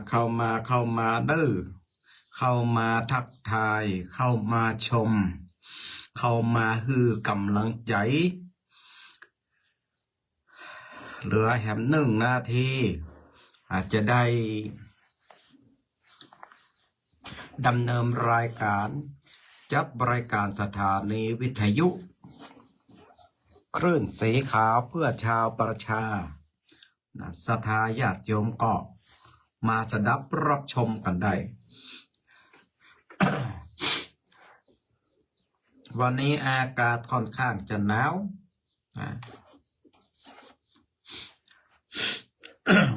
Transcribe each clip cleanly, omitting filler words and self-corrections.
เข้ามาเด้อเข้ามาทักทายเข้ามาชมเข้ามาฮือกำลังใจเหลือแหม1 นาทีอาจจะได้ดำเนินรายการจับรายการสถานีวิทยุคลื่นสีขาวเพื่อชาวประชาศรัทธาญาติโยมก็มาสดับรับชมกันได้ วันนี้อากาศค่อนข้างจะหนาว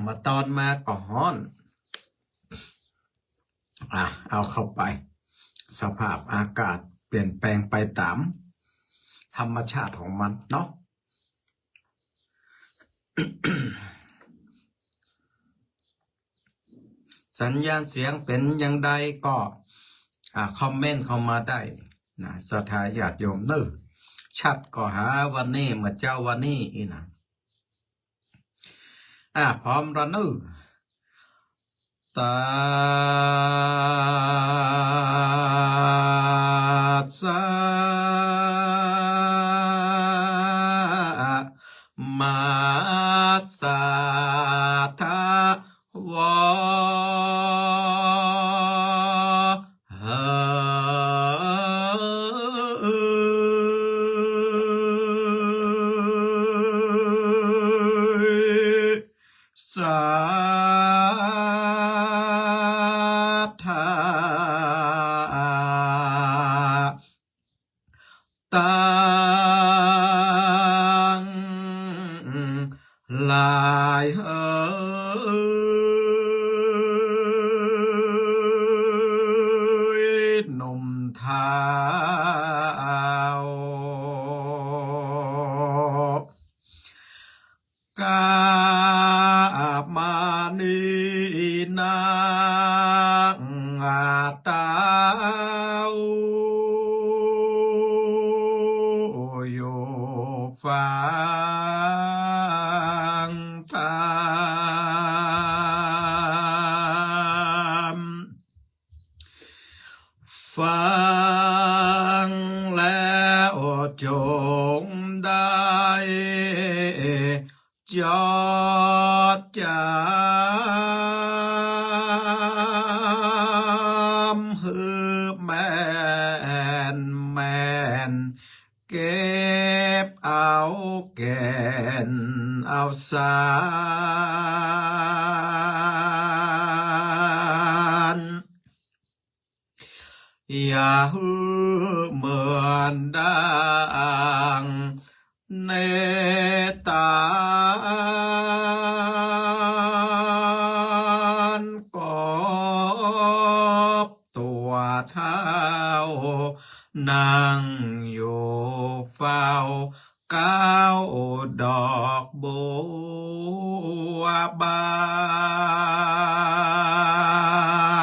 มาตอนมาก็ร้อนเอาเข้าไปสภาพอากาศเปลี่ยนแปลงไปตามธรรมชาติของมันเนาะ สัญญาณเสียงเป็นอย่างใดก็คอมเมนต์เข้ามาได้นะศรัทธาญาติโยมเน้อชัดก็หาวันนี้มาเจ้าวันนี้อีนะพร้อมระนึตาสะมาสะทาวะสาธาตังหลายหนุ่มเท้ากามานีนางตาวอยู่ฟังธรรมฟังแล้วจงได้จดจำฮือแม่นเก็บเอาแก่นเอาสารอย่าฮือเหมือนดังเนตานกบตัวเท้านางอยู่เฝ้าก้าวดอกบัวบา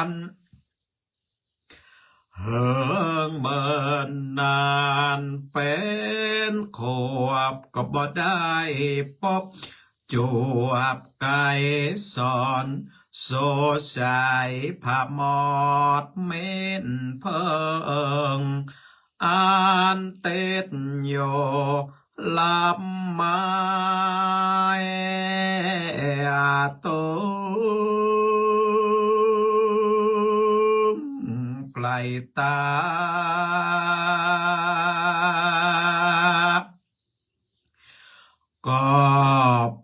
นเฮิงเมินนานเป็นขวบก็บ่ได้พบจวบไก่สอนโซสายผาหมอดเม้นเพิงอ่านเต็ดโยลับไม้โตไกลตาก็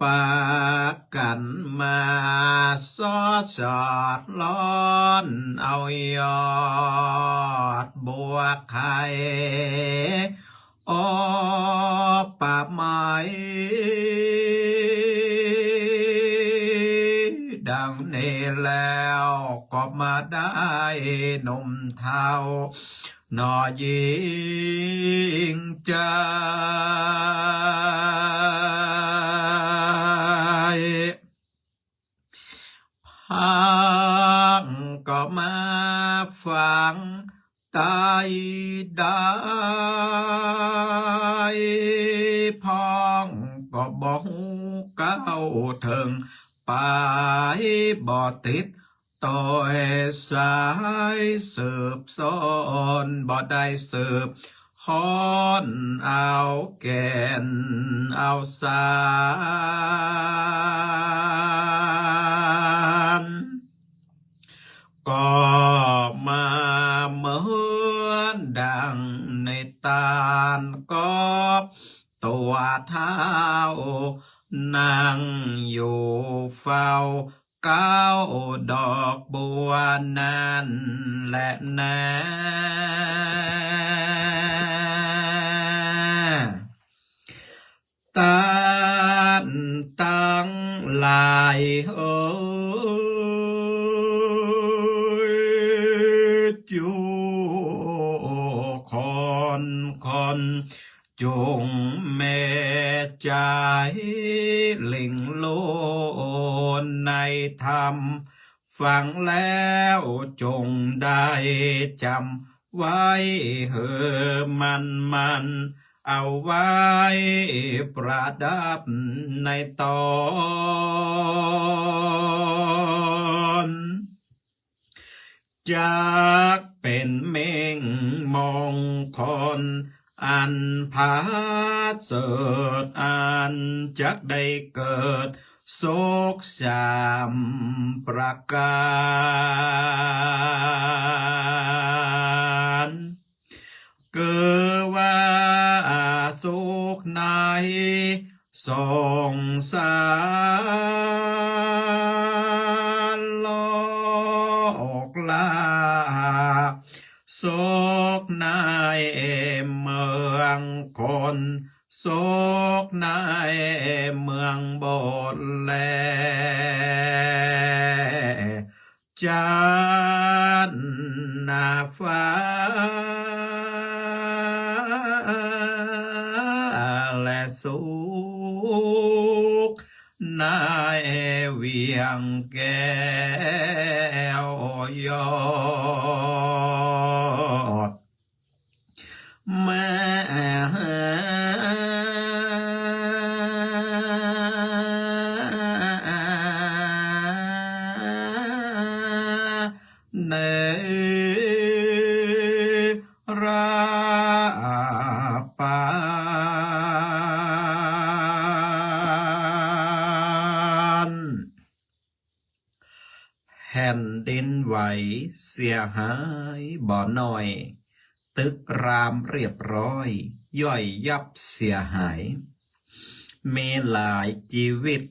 ปากันมาสอดล้อนเอายอดบัวไข่โอป่าไม้ดังนี้แล้วก็มาได้หนุ่มเทานอยิงใจพังก็มาฟังตายได้พองก็บอกเก้าถึงไปบ่ติด ต่อยสายสืบซ้อนบ่ได้สืบค้อนเอาแก่นเอาสารก็มาเหมือนดังในตาลก็ตัวเท้านางอยู่เฝ้าก้าวดอกบัวนั้นและนาตานตั้งหลายอยู่คนจงแม่ใจหลิงโลนในธรรมฟังแล้วจงได้จำไว้เฮอมันเอาไว้ประดับในตอนจากเป็นเม่งมองคนอันผาเสดอันจักได้เกิดโศกสามประการเกิดว่าโศกในสงสารโลกลาโศกในเมืองคนโศกในเมืองบทแลจันนาฟ้าและสุขในเวียงแก้วยอดแม่เนราปานแผ่นดินไหวเสียหายบ่อน้อยตึกรามเรียบร้อยย่อยยับเสียหายมีหลายชีวิต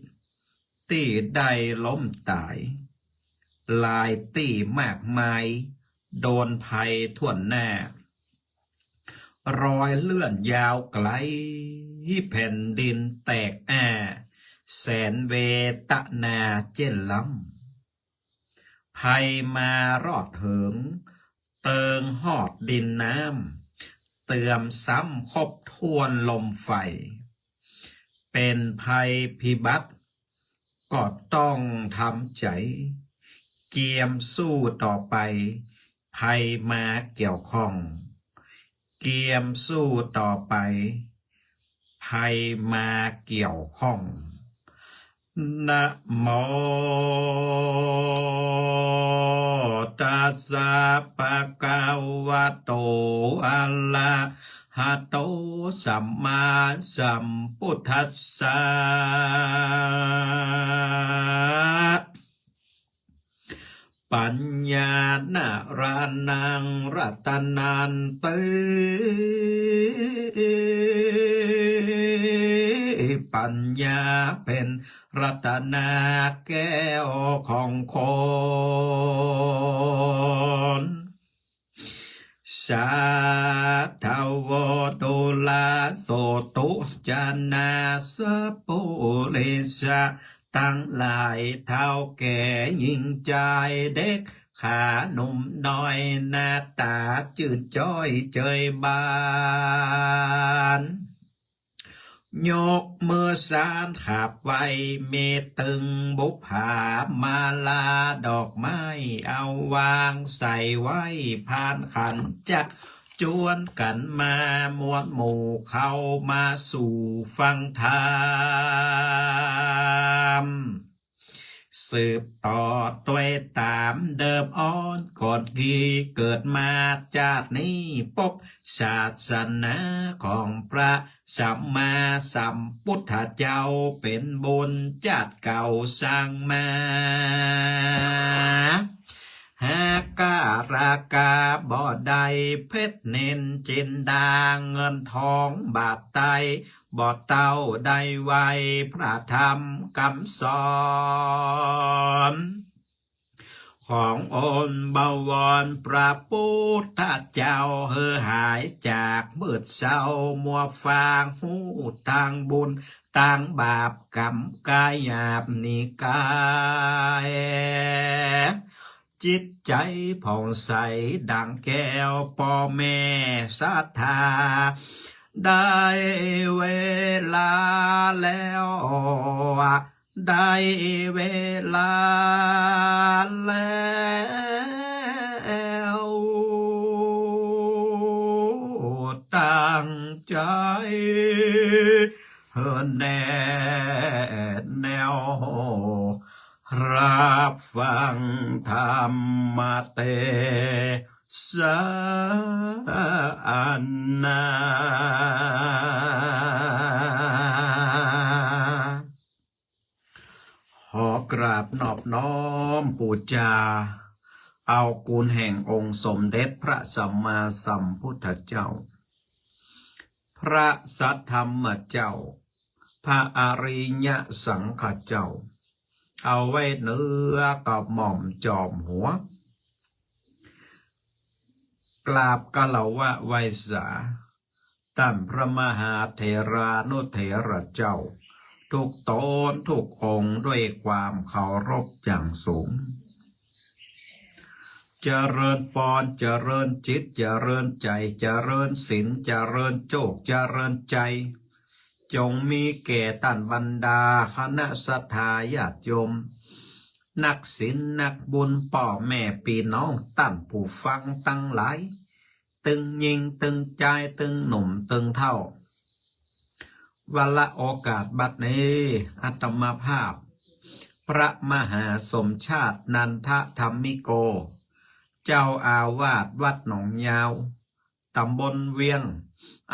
ที่ได้ล้มตายหลายที่มากมายโดนภัยท่วนหน้ารอยเลื่อนยาวไกลแผ่นดินแตกแสนเวตนาเจนล้ำภัยมารอดเหิงเติงหอดดินน้ำเตือมซ้ำคบทวนลมไฟเป็นภัยพิบัติก็ต้องทำใจเกียมสู้ต่อไปภัยมาเกี่ยวข้องเกียมสู้ต่อไปภัยมาเกี่ยวข้องนะโมตัสสะภะคะวะโตอะระหะโตสัมมาสัมพุทธัสสะปัญญานารานังรัตนันติปัญญาเป็นรัตนาแก้วของคนสาธาวโดลาโสตุจานาสปุเรชะตั้งหลายเท่าแก่ยิ่งใจเด็กขาหนุ่มน้อยหน้าตาจืดจ้อยเจยบานยกมือสานขับไว้เมตึงบุพผามาลาดอกไม้เอาวางใส่ไว้ผ่านขันจักจวนกันมามวลหมู่เข้ามาสู่ฟังธรรม สืบต่อด้วยตามเดิมอ้อนก่อนที่เกิดมาจากนี้พบศาสนาของพระสัมมาสัมพุทธเจ้าเป็นบุญจัดเก่าสร้างมาหากการากาบ่ได้เพชรเน้นจินดาเงินทองบาทไตบ่เต้าได้ไว้พระธรรมคำสอนของอนบวรพระพุทธเจ้าเฮือหายจากมืดเศร้ามัวฟางหูต่างบุญต่างบาปกรรมกายหยาบนิกายจิตใจผ่องใสดังแก้วพ่อแม่ศรัทธาได้เวลาแล้วได้เวลาแล้วตั้งใจแน่แนวรับฟังธรรมเทศนาขอกราบนอบน้อมปูจาเอากุลแห่งองค์สมเด็จพระสัมมาสัมพุทธเจ้าพระสัทธรรมเจ้าพระอริยสังฆเจ้าเอาไว้เนื้อกับหม่อมจอมหัวกราบกะเหลาวะไวสาท่านพระมหาเถรานุเถระเจ้าทุกตนทุกองค์ด้วยความเคารพอย่างสูงเจริญปอนเจริญจิตเจริญใจเจริญศีลเจริญโจกเจริญใจจงมีแก่ท่านบรรดาคณะสัทธาญาติโยมนักศีลนักบุญพ่อแม่พี่น้องท่านผู้ฟังตั้งหลายตึงยิงตึงใจตึงหนุ่มตึงเท่าวันละโอกาสบัดนี้อาตมาภาพพระมหาสมชาตินันทธรรมิโกเจ้าอาวาสวัดหนองยาวตำบลเวียง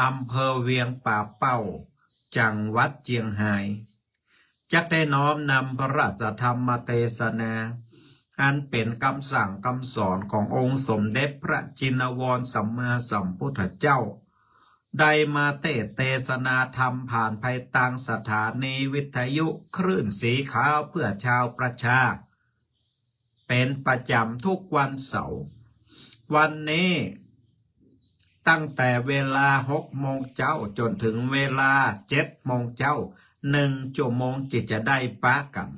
อำเภอเวียงป่าเป้าจังหวัดเจียงไฮ้จักได้น้อมนำพระราชธรรมเทศนาอันเป็นคำสั่งคำสอนขององค์สมเด็จพระจินวรสัมมาสัมพุทธเจ้าได้มาเทศนาธรรมผ่านภัยตังสถานีวิทยุคลื่นสีขาวเพื่อชาวประชาเป็นประจำทุกวันเสาร์วันนี้ตั้งแต่เวลา6 โมงเจ้าจนถึงเวลา7 โมงเจ้า1 ชั่วโมงจะได้ปะกัน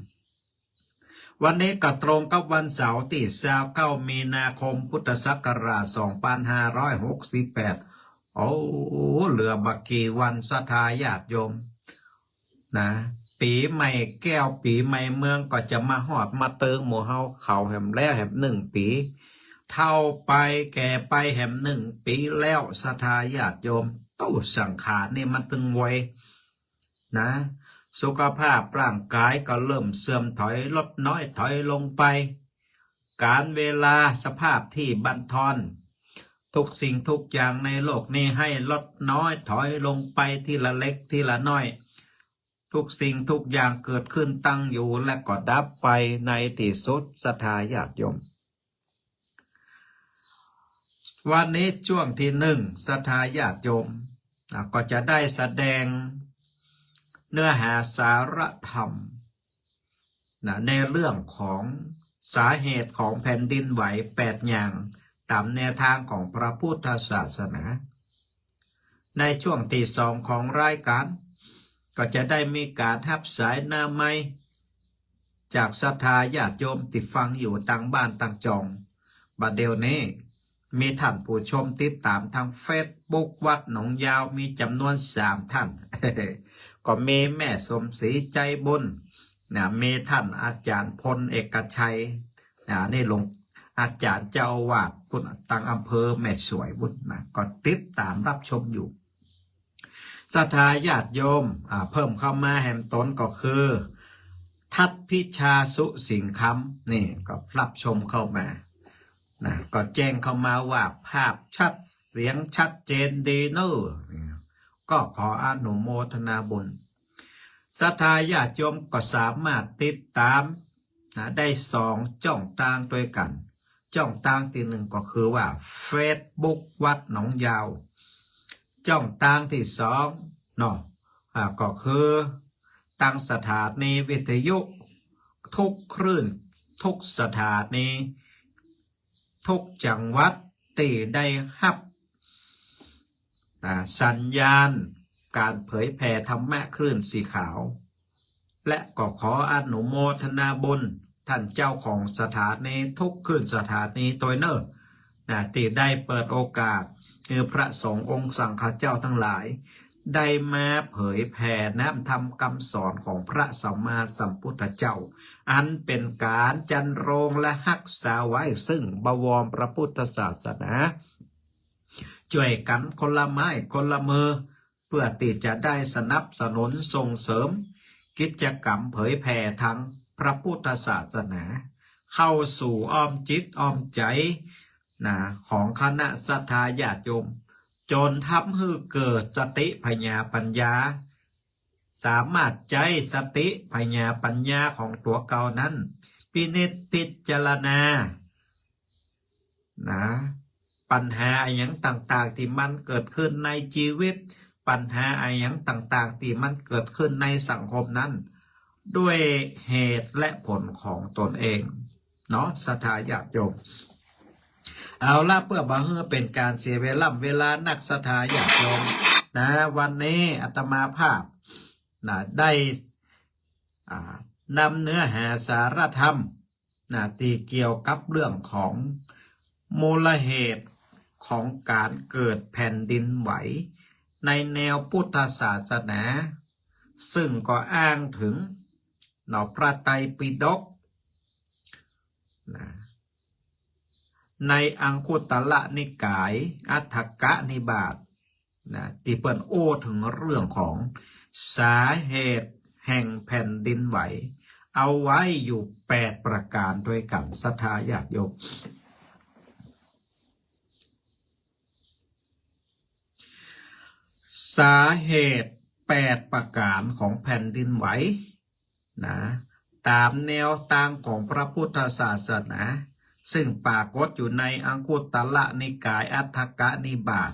วันนี้ก็ตรงกับวันเสาร์ที่29 มีนาคมพุทธศักราช2568โอ้เหลือบักกี่วันศรัทธาญาติโยมนะปีใหม่แก้วปีใหม่เมืองก็จะมาหอดมาเติงหมู่เฮาเขาแหมแล้วแหม1 ปีเท่าไปแก่ไปแหม1 ปีแล้วศรัทธาญาติโยมตู้สังขารนี่มันตึงไวนะสุขภาพร่างกายก็เริ่มเสื่อมถอยลดน้อยถอยลงไปการเวลาสภาพที่บั่นทอนทุกสิ่งทุกอย่างในโลกนี้ให้ลดน้อยถอยลงไปทีละเล็กทีละน้อยทุกสิ่งทุกอย่างเกิดขึ้นตั้งอยู่และก็ดับไปในที่สุดศรัทธาญาติโยมวันนี้ช่วงที่1ศรัทธาญาติโยมก็จะได้แสดงเนื้อหาสาระธรรมในเรื่องของสาเหตุของแผ่นดินไหว8 อย่างตามแนวทางของพระพุทธศาสนาในช่วงที่2ของรายการก็จะได้มีการทับสายหน้าไม้จากศรัทธาญาติโยมติดฟังอยู่ต่างบ้านต่างจองบัดเดี๋ยวนี้มีท่านผู้ชมติดตามทางเฟซบุ๊กวัดหนองยาวมีจำนวน3 ท่าน ก็มีแม่สมศรีใจบุญมีท่านอาจารย์พลเอกชัยนี่ลงอาจารย์เจ้าอาวาสพุทธตังอำเภอแม่สวยบุญก็ติดตามรับชมอยู่ศรัทธาญาติโยมเพิ่มเข้ามาแห่มต้นก็คือ ทัดพิชาสุสิงคำนี่ก็รับชมเข้ามานะก็แจ้งเข้ามาว่าภาพชัดเสียงชัดเจนดีเนอะก็ขออนุโมทนาบุญศรัทธาญาติโยมก็สามารถติดตามนะได้2ช่องทางด้วยกันช่องทางที่หนึ่งก็คือว่า Facebook วัดหนองยาวช่องทางที่2เนาะก็คือตั้งสถานีวิทยุทุกคลื่นทุกสถานีทุกจังหวัดที่ได้รับสัญญาณการเผยแผ่ธรรมะคลื่นสีขาวและก็ขออนุโมทนาบุญท่านเจ้าของสถานีทุกคลื่นสถานีตัวเนอร์ที่ได้เปิดโอกาสคือพระสงฆ์องค์สังฆเจ้าทั้งหลายได้มาเผยแผ่แนะนำธรรมคำสอนของพระสัมมาสัมพุทธเจ้าอันเป็นการจันโรงและรักษาไว้ซึ่งบวรพระพุทธศาสนาช่วยกันคนละไม้คนละมือเพื่อที่จะได้สนับสนุนส่งเสริมกิจกรรมเผยแผ่ทางพระพุทธศาสนาเข้าสู่อ้อมจิตอ้อมใจของคณะศรัทธาญาติโยมจนทำให้เกิดสติปัญญาสามารถใจสติปัญญาของตัวเก่านั้นพินิจพิจารณาปัญหาอย่างต่างๆที่มันเกิดขึ้นในชีวิตปัญหาอย่างต่างๆที่มันเกิดขึ้นในสังคมนั้นด้วยเหตุและผลของตนเองเนาะศรัทธาญาติโยมเอาละเพื่อบ่ให้เป็นการเสียเวลานักศรัทธาญาติโยมวันนี้อาตมาภาพได้นำเนื้อหาสารธรรมที่เกี่ยวกับเรื่องของมูลเหตุของการเกิดแผ่นดินไหวในแนวพุทธศาสนาซึ่งก็อ้างถึงพระไตรปิฎกในอังคุตรนิกายอัฏฐกนิบาตที่เปิ้นโอ้ถึงเรื่องของสาเหตุแห่งแผ่นดินไหวเอาไว้อยู่8ประการด้วยกันศรัทธาญาติโยมสาเหตุ8ประการของแผ่นดินไหวตามแนวทางของพระพุทธศาสนาซึ่งปรากฏอยู่ในอังคุตรนิกายอัฏฐกนิบาต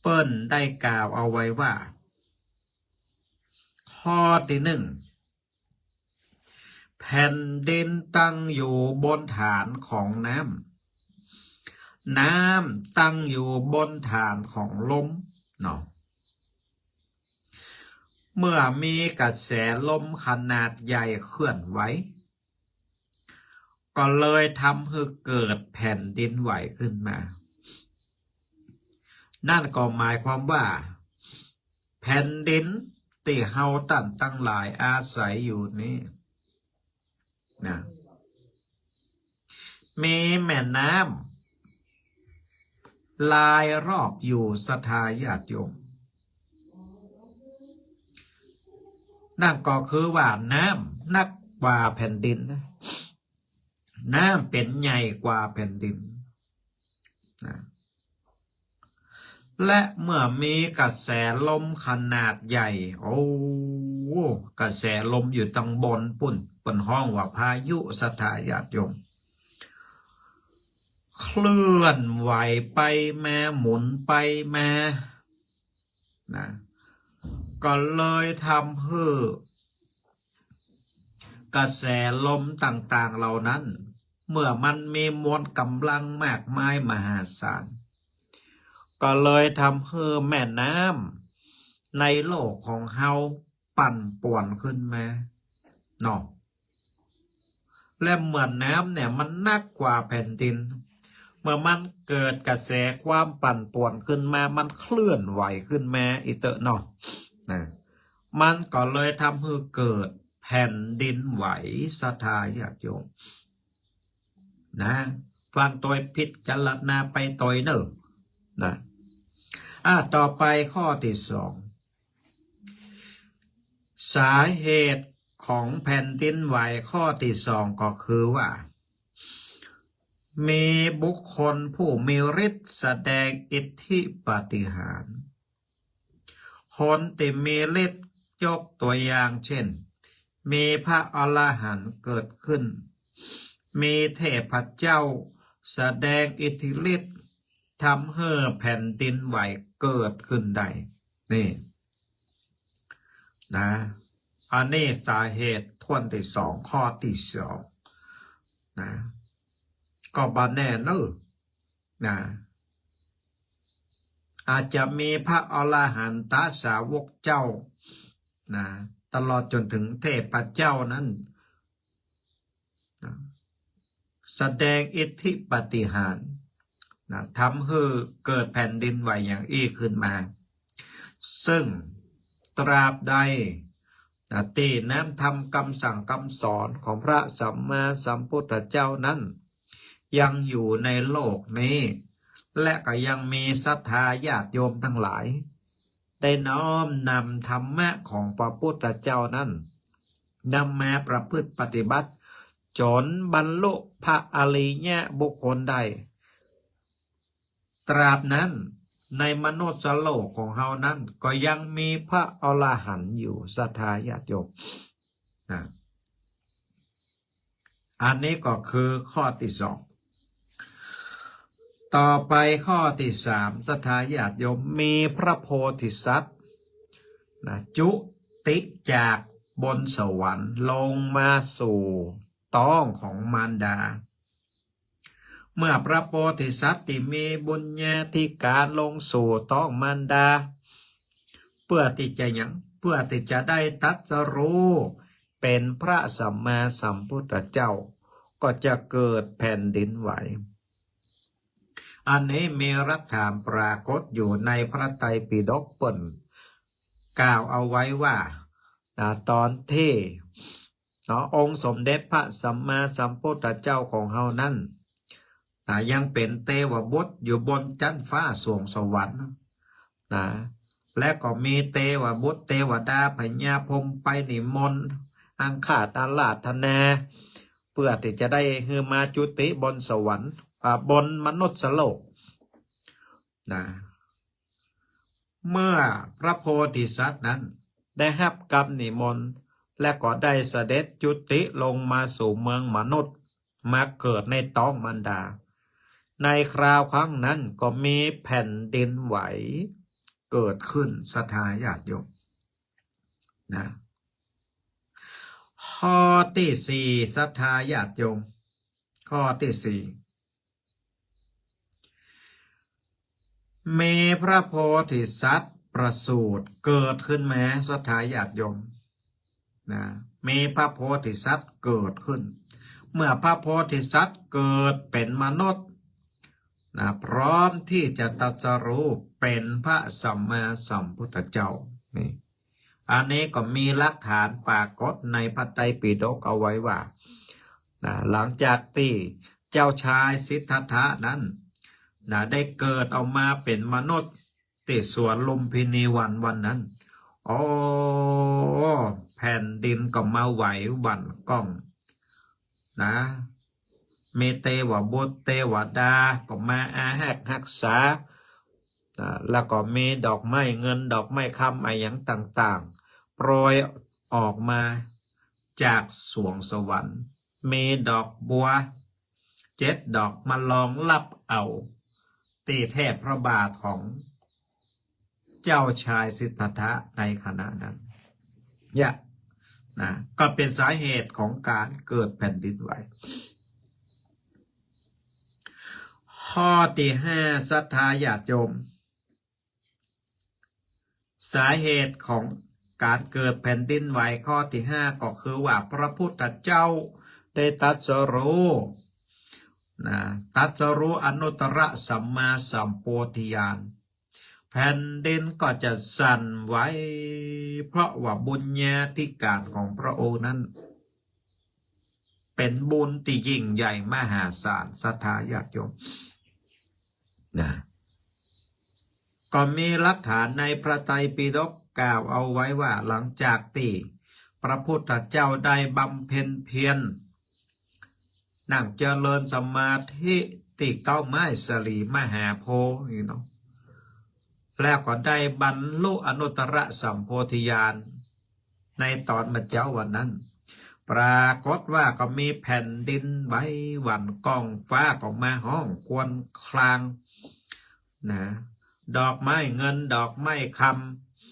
เปิ้นได้กล่าวเอาไว้ว่าข้อที่1แผ่นดินตั้งอยู่บนฐานของน้ำตั้งอยู่บนฐานของลมเนาะเมื่อมีกระแสลมขนาดใหญ่เคลื่อนไหวก็เลยทำให้เกิดแผ่นดินไหวขึ้นมานั่นก็หมายความว่าแผ่นดินที่เฮาตั้งหลายอาศัยอยู่นี้มีแม่น้ำลายรอบอยู่ศรัทธาญาติโยมนั่นก็คือว่าน้ำนักกว่าแผ่นดินน้ำเป็นใหญ่กว่าแผ่นดินและเมื่อมีกระแสลมขนาดใหญ่กระแสลมอยู่ตรงบนปุ่นเป็นห้องว่าพายุศรัทธาญาติโยมเคลื่อนไหวไปมาหมุนไปมาก็เลยทำให้กระแสลมต่างๆเหล่านั้นเมื่อมันมีมวลกำลังมากมายมหาศาลก็เลยทำให้แม่น้ำในโลกของเฮาปั่นป่วนขึ้นมาเนาะและเหมือนน้ำเนี่ยมันหนักกว่าแผ่นดินเมื่อมันเกิดกระแสความปั่นป่วนขึ้นมามันเคลื่อนไหวขึ้นมาอีเตอะเนาะมันก็เลยทำให้เกิดแผ่นดินไหวศรัทธาญาติโยมฟังตัวพิจารณาไปตัวเนอะต่อไปข้อที่2สาเหตุ ของแผ่นดินไหวข้อที่สองก็คือว่ามีบุคคลผู้มีฤทธิ์แสดงอิทธิปาฏิหาริย์คนที่มีฤทธิ์ยกตัวอย่างเช่นมีพระอรหันต์เกิดขึ้นมีเทพเจ้าแสดงอิทธิฤทธิ์ทำให้แผ่นดินไหวเกิดขึ้นได้นี่นะอันนี้สาเหตุท่วนที่สองข้อที่สองนะก็บาแน่เนอะนะอาจจะมีพระอรหันตสาวกเจ้านะตลอดจนถึงเทพเจ้านั้นนะแสดงอิทธิปาฏิหาริย์นะทำให้เกิดแผ่นดินไหวอย่างอี้ขึ้นมาซึ่งตราบใดที่น้ำทำคำสั่งคำสอนของพระสัมมาสัมพุทธเจ้านั้นยังอยู่ในโลกนี้และก็ยังมีศรัทธาญาติโยมทั้งหลายได้น้อมนำธรรมะของพระพุทธเจ้านั้นนำมาประพฤติปฏิบัติจนบรรลุพระอริยบุคคลได้ตราบนั้นในมนุษย์โลกของเฮานั้นก็ยังมีพระอรหันต์อยู่ศรัทธาญาติโยมอันนี้ก็คือข้อที่สองต่อไปข้อที่สามศรัทธาญาติโยมมีพระโพธิสัตว์จุติจากบนสวรรค์ลงมาสู่ท้องของมารดาเมื่อพระโพธิสัตว์ที่มีบุญญาธิการลงสู่ท้องมารดาเพื่อที่จะได้ตรัสรู้เป็นพระสัมมาสัมพุทธเจ้าก็จะเกิดแผ่นดินไหวอันนี้มีหลักฐานปรากฏอยู่ในพระไตรปิฎกเปิ่นกล่าวเอาไว้ว่าตอนที่องค์สมเด็จพระสัมมาสัมพุทธเจ้าของเฮานั้นยังเป็นเทวบุตรอยู่บนจันทร์ฟ้าสวงสวรรค์และก็มีเทวบุตรเทวดาพญาพรหมไปนิมนต์อังคาอาราธนาเพื่อที่จะได้ฮือมาจุติบนสวรรค์บนมนุษย์โลกเมื่อพระโพธิสัตว์นั้นได้รับกรรมนิมนต์และก็ได้เสด็จจุติลงมาสู่เมืองมนุษย์มาเกิดในท้องมารดาในคราวครั้งนั้นก็มีแผ่นดินไหวเกิดขึ้นศรัทธาญาติโยมข้อที่สี่ศรัทธาญาติโยมข้อที่สี่มีพระโพธิสัตว์ประสูติเกิดขึ้นแม้ศรัทธาญาติโยมมีพระโพธิสัตว์เกิดขึ้นเมื่อพระโพธิสัตว์เกิดเป็นมนุษย์พร้อมที่จะตรัสรู้เป็นพระสัมมาสัมพุทธเจ้านี่อันนี้ก็มีหลักฐานปรากฏในพระไตรปิฎกเอาไว้ว่าหลังจากที่เจ้าชายสิทธัตถะนั้นได้เกิดออกมาเป็นมนุษย์ที่สวนลุมพินีวันนั้นแผ่นดินก็มาไหวหวั่นก้องมีเทวบุตรเทวดาก็มาอาหักรักษาแล้วก็มีดอกไม้เงินดอกไม้คำอะไรอย่างต่างๆโปรยออกมาจากสวงสวรรค์มีดอกบัว7 ดอกมาลองรับเอาตีแทบพระบาทของเจ้าชายสิทธัตถะในขณะนั้นก็เป็นสาเหตุของการเกิดแผ่นดินไหวข้อที่ห้าศรัทธาญาติโยมสาเหตุของการเกิดแผ่นดินไหวข้อที่ห้าก็คือว่าพระพุทธเจ้าได้ตรัสรู้อนุตตรสัมมาสัมโพธิญาณแผ่นดินก็จะสั่นไหวเพราะว่าบุญญาธิการของพระองค์นั้นเป็นบุญที่ยิ่งใหญ่มหาศาลศรัทธาญาติโยมก็มีหลักฐานในพระไตรปิฎกกล่าวเอาไว้ว่าหลังจากที่พ ระพุทธเจ้าได้บำเพ็ญเพียรนั่งเจริญสมาธิที่เก้าไม้สลีมหาโพธิ์นี่เนาะแล้วก็ได้บรรลุอนุตตรสัมโพธิญาณในตอนมาเจ้าวันนั้นปรากฏว่าก็มีแผ่นดินไหวหวั่นกองฟ้าก็มาห้องครวญครางนะดอกไม้เงินดอกไม้ค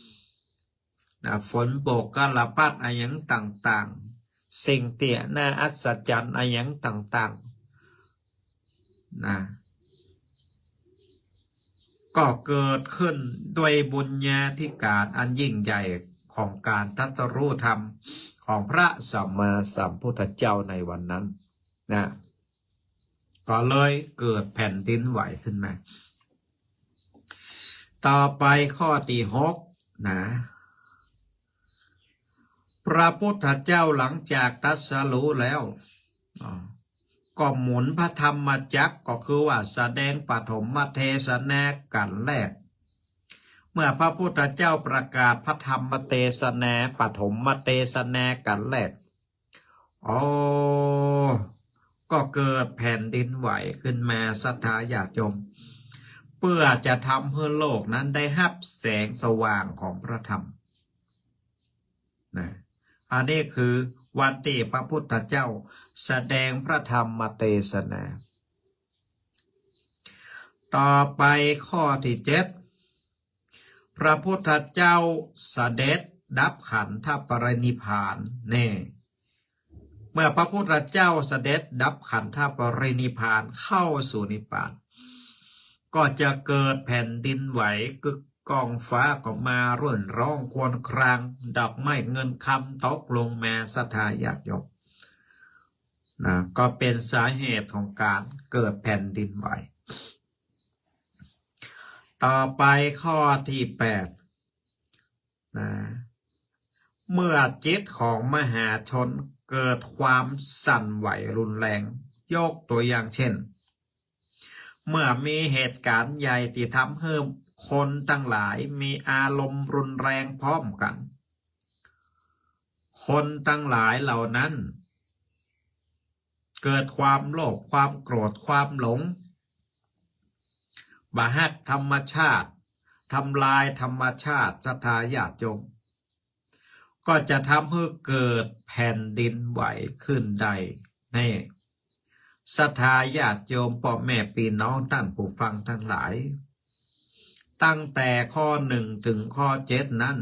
ำนะฝนโบกกระปัดอะไรอย่างต่างๆสิ่งเตี่ยน่าอัศจรรย์อะไรอย่างต่างๆนะก็เกิดขึ้นด้วยบุญญาธิการอันยิ่งใหญ่ของการตรัสรู้ธรรมของพระสัมมาสัมพุทธเจ้าในวันนั้นนะก็เลยเกิดแผ่นดินไหวขึ้นมาต่อไปข้อที่6นะพระพุทธเจ้าหลังจากตรัสรู้แล้วก็หมุนพระธรรมจักรก็คือว่าแสดงปฐมเทศนากันแรกเมื่อพระพุทธเจ้าประกาศพระธรรมเทศนาปฐมเทศนากันแรกก็เกิดแผ่นดินไหวขึ้นมาศรัทธาญาติโยมเพื่อจะทำให้โลกนั้นได้รับแสงสว่างของพระธรรมนะอันนี้คือวันที่พระพุทธเจ้าแสดงพระธรรมเทศนาต่อไปข้อที่7พระพุทธเจ้าเสด็จดับขันธปรินิพพานเมื่อพระพุทธเจ้าเสด็จดับขันธปรินิพพานเข้าสู่นิพพานก็จะเกิดแผ่นดินไหวกึกก้องฟ้าก็มาร่นร้องครวญครางดอกไม้เงินคำตกลงมาศรัทธาญาติโยมนะก็เป็นสาเหตุของการเกิดแผ่นดินไหวต่อไปข้อที่8นะเมื่อจิตของมหาชนเกิดความสั่นไหวรุนแรงยกตัวอย่างเช่นเมื่อมีเหตุการณ์ใหญ่ที่ทำให้คนทั้งหลายมีอารมณ์รุนแรงพร้อมกันคนทั้งหลายเหล่านั้นเกิดความโลภความโกรธความหลงบาหักธรรมชาติทำลายธรรมชาติศรัทธาญาติโยมก็จะทำให้เกิดแผ่นดินไหวขึ้นได้แน่ศรัทธาญาติโยมพ่อแม่พี่น้องท่านผู้ฟังทั้งหลายตั้งแต่ข้อ1ถึงข้อ7นั้น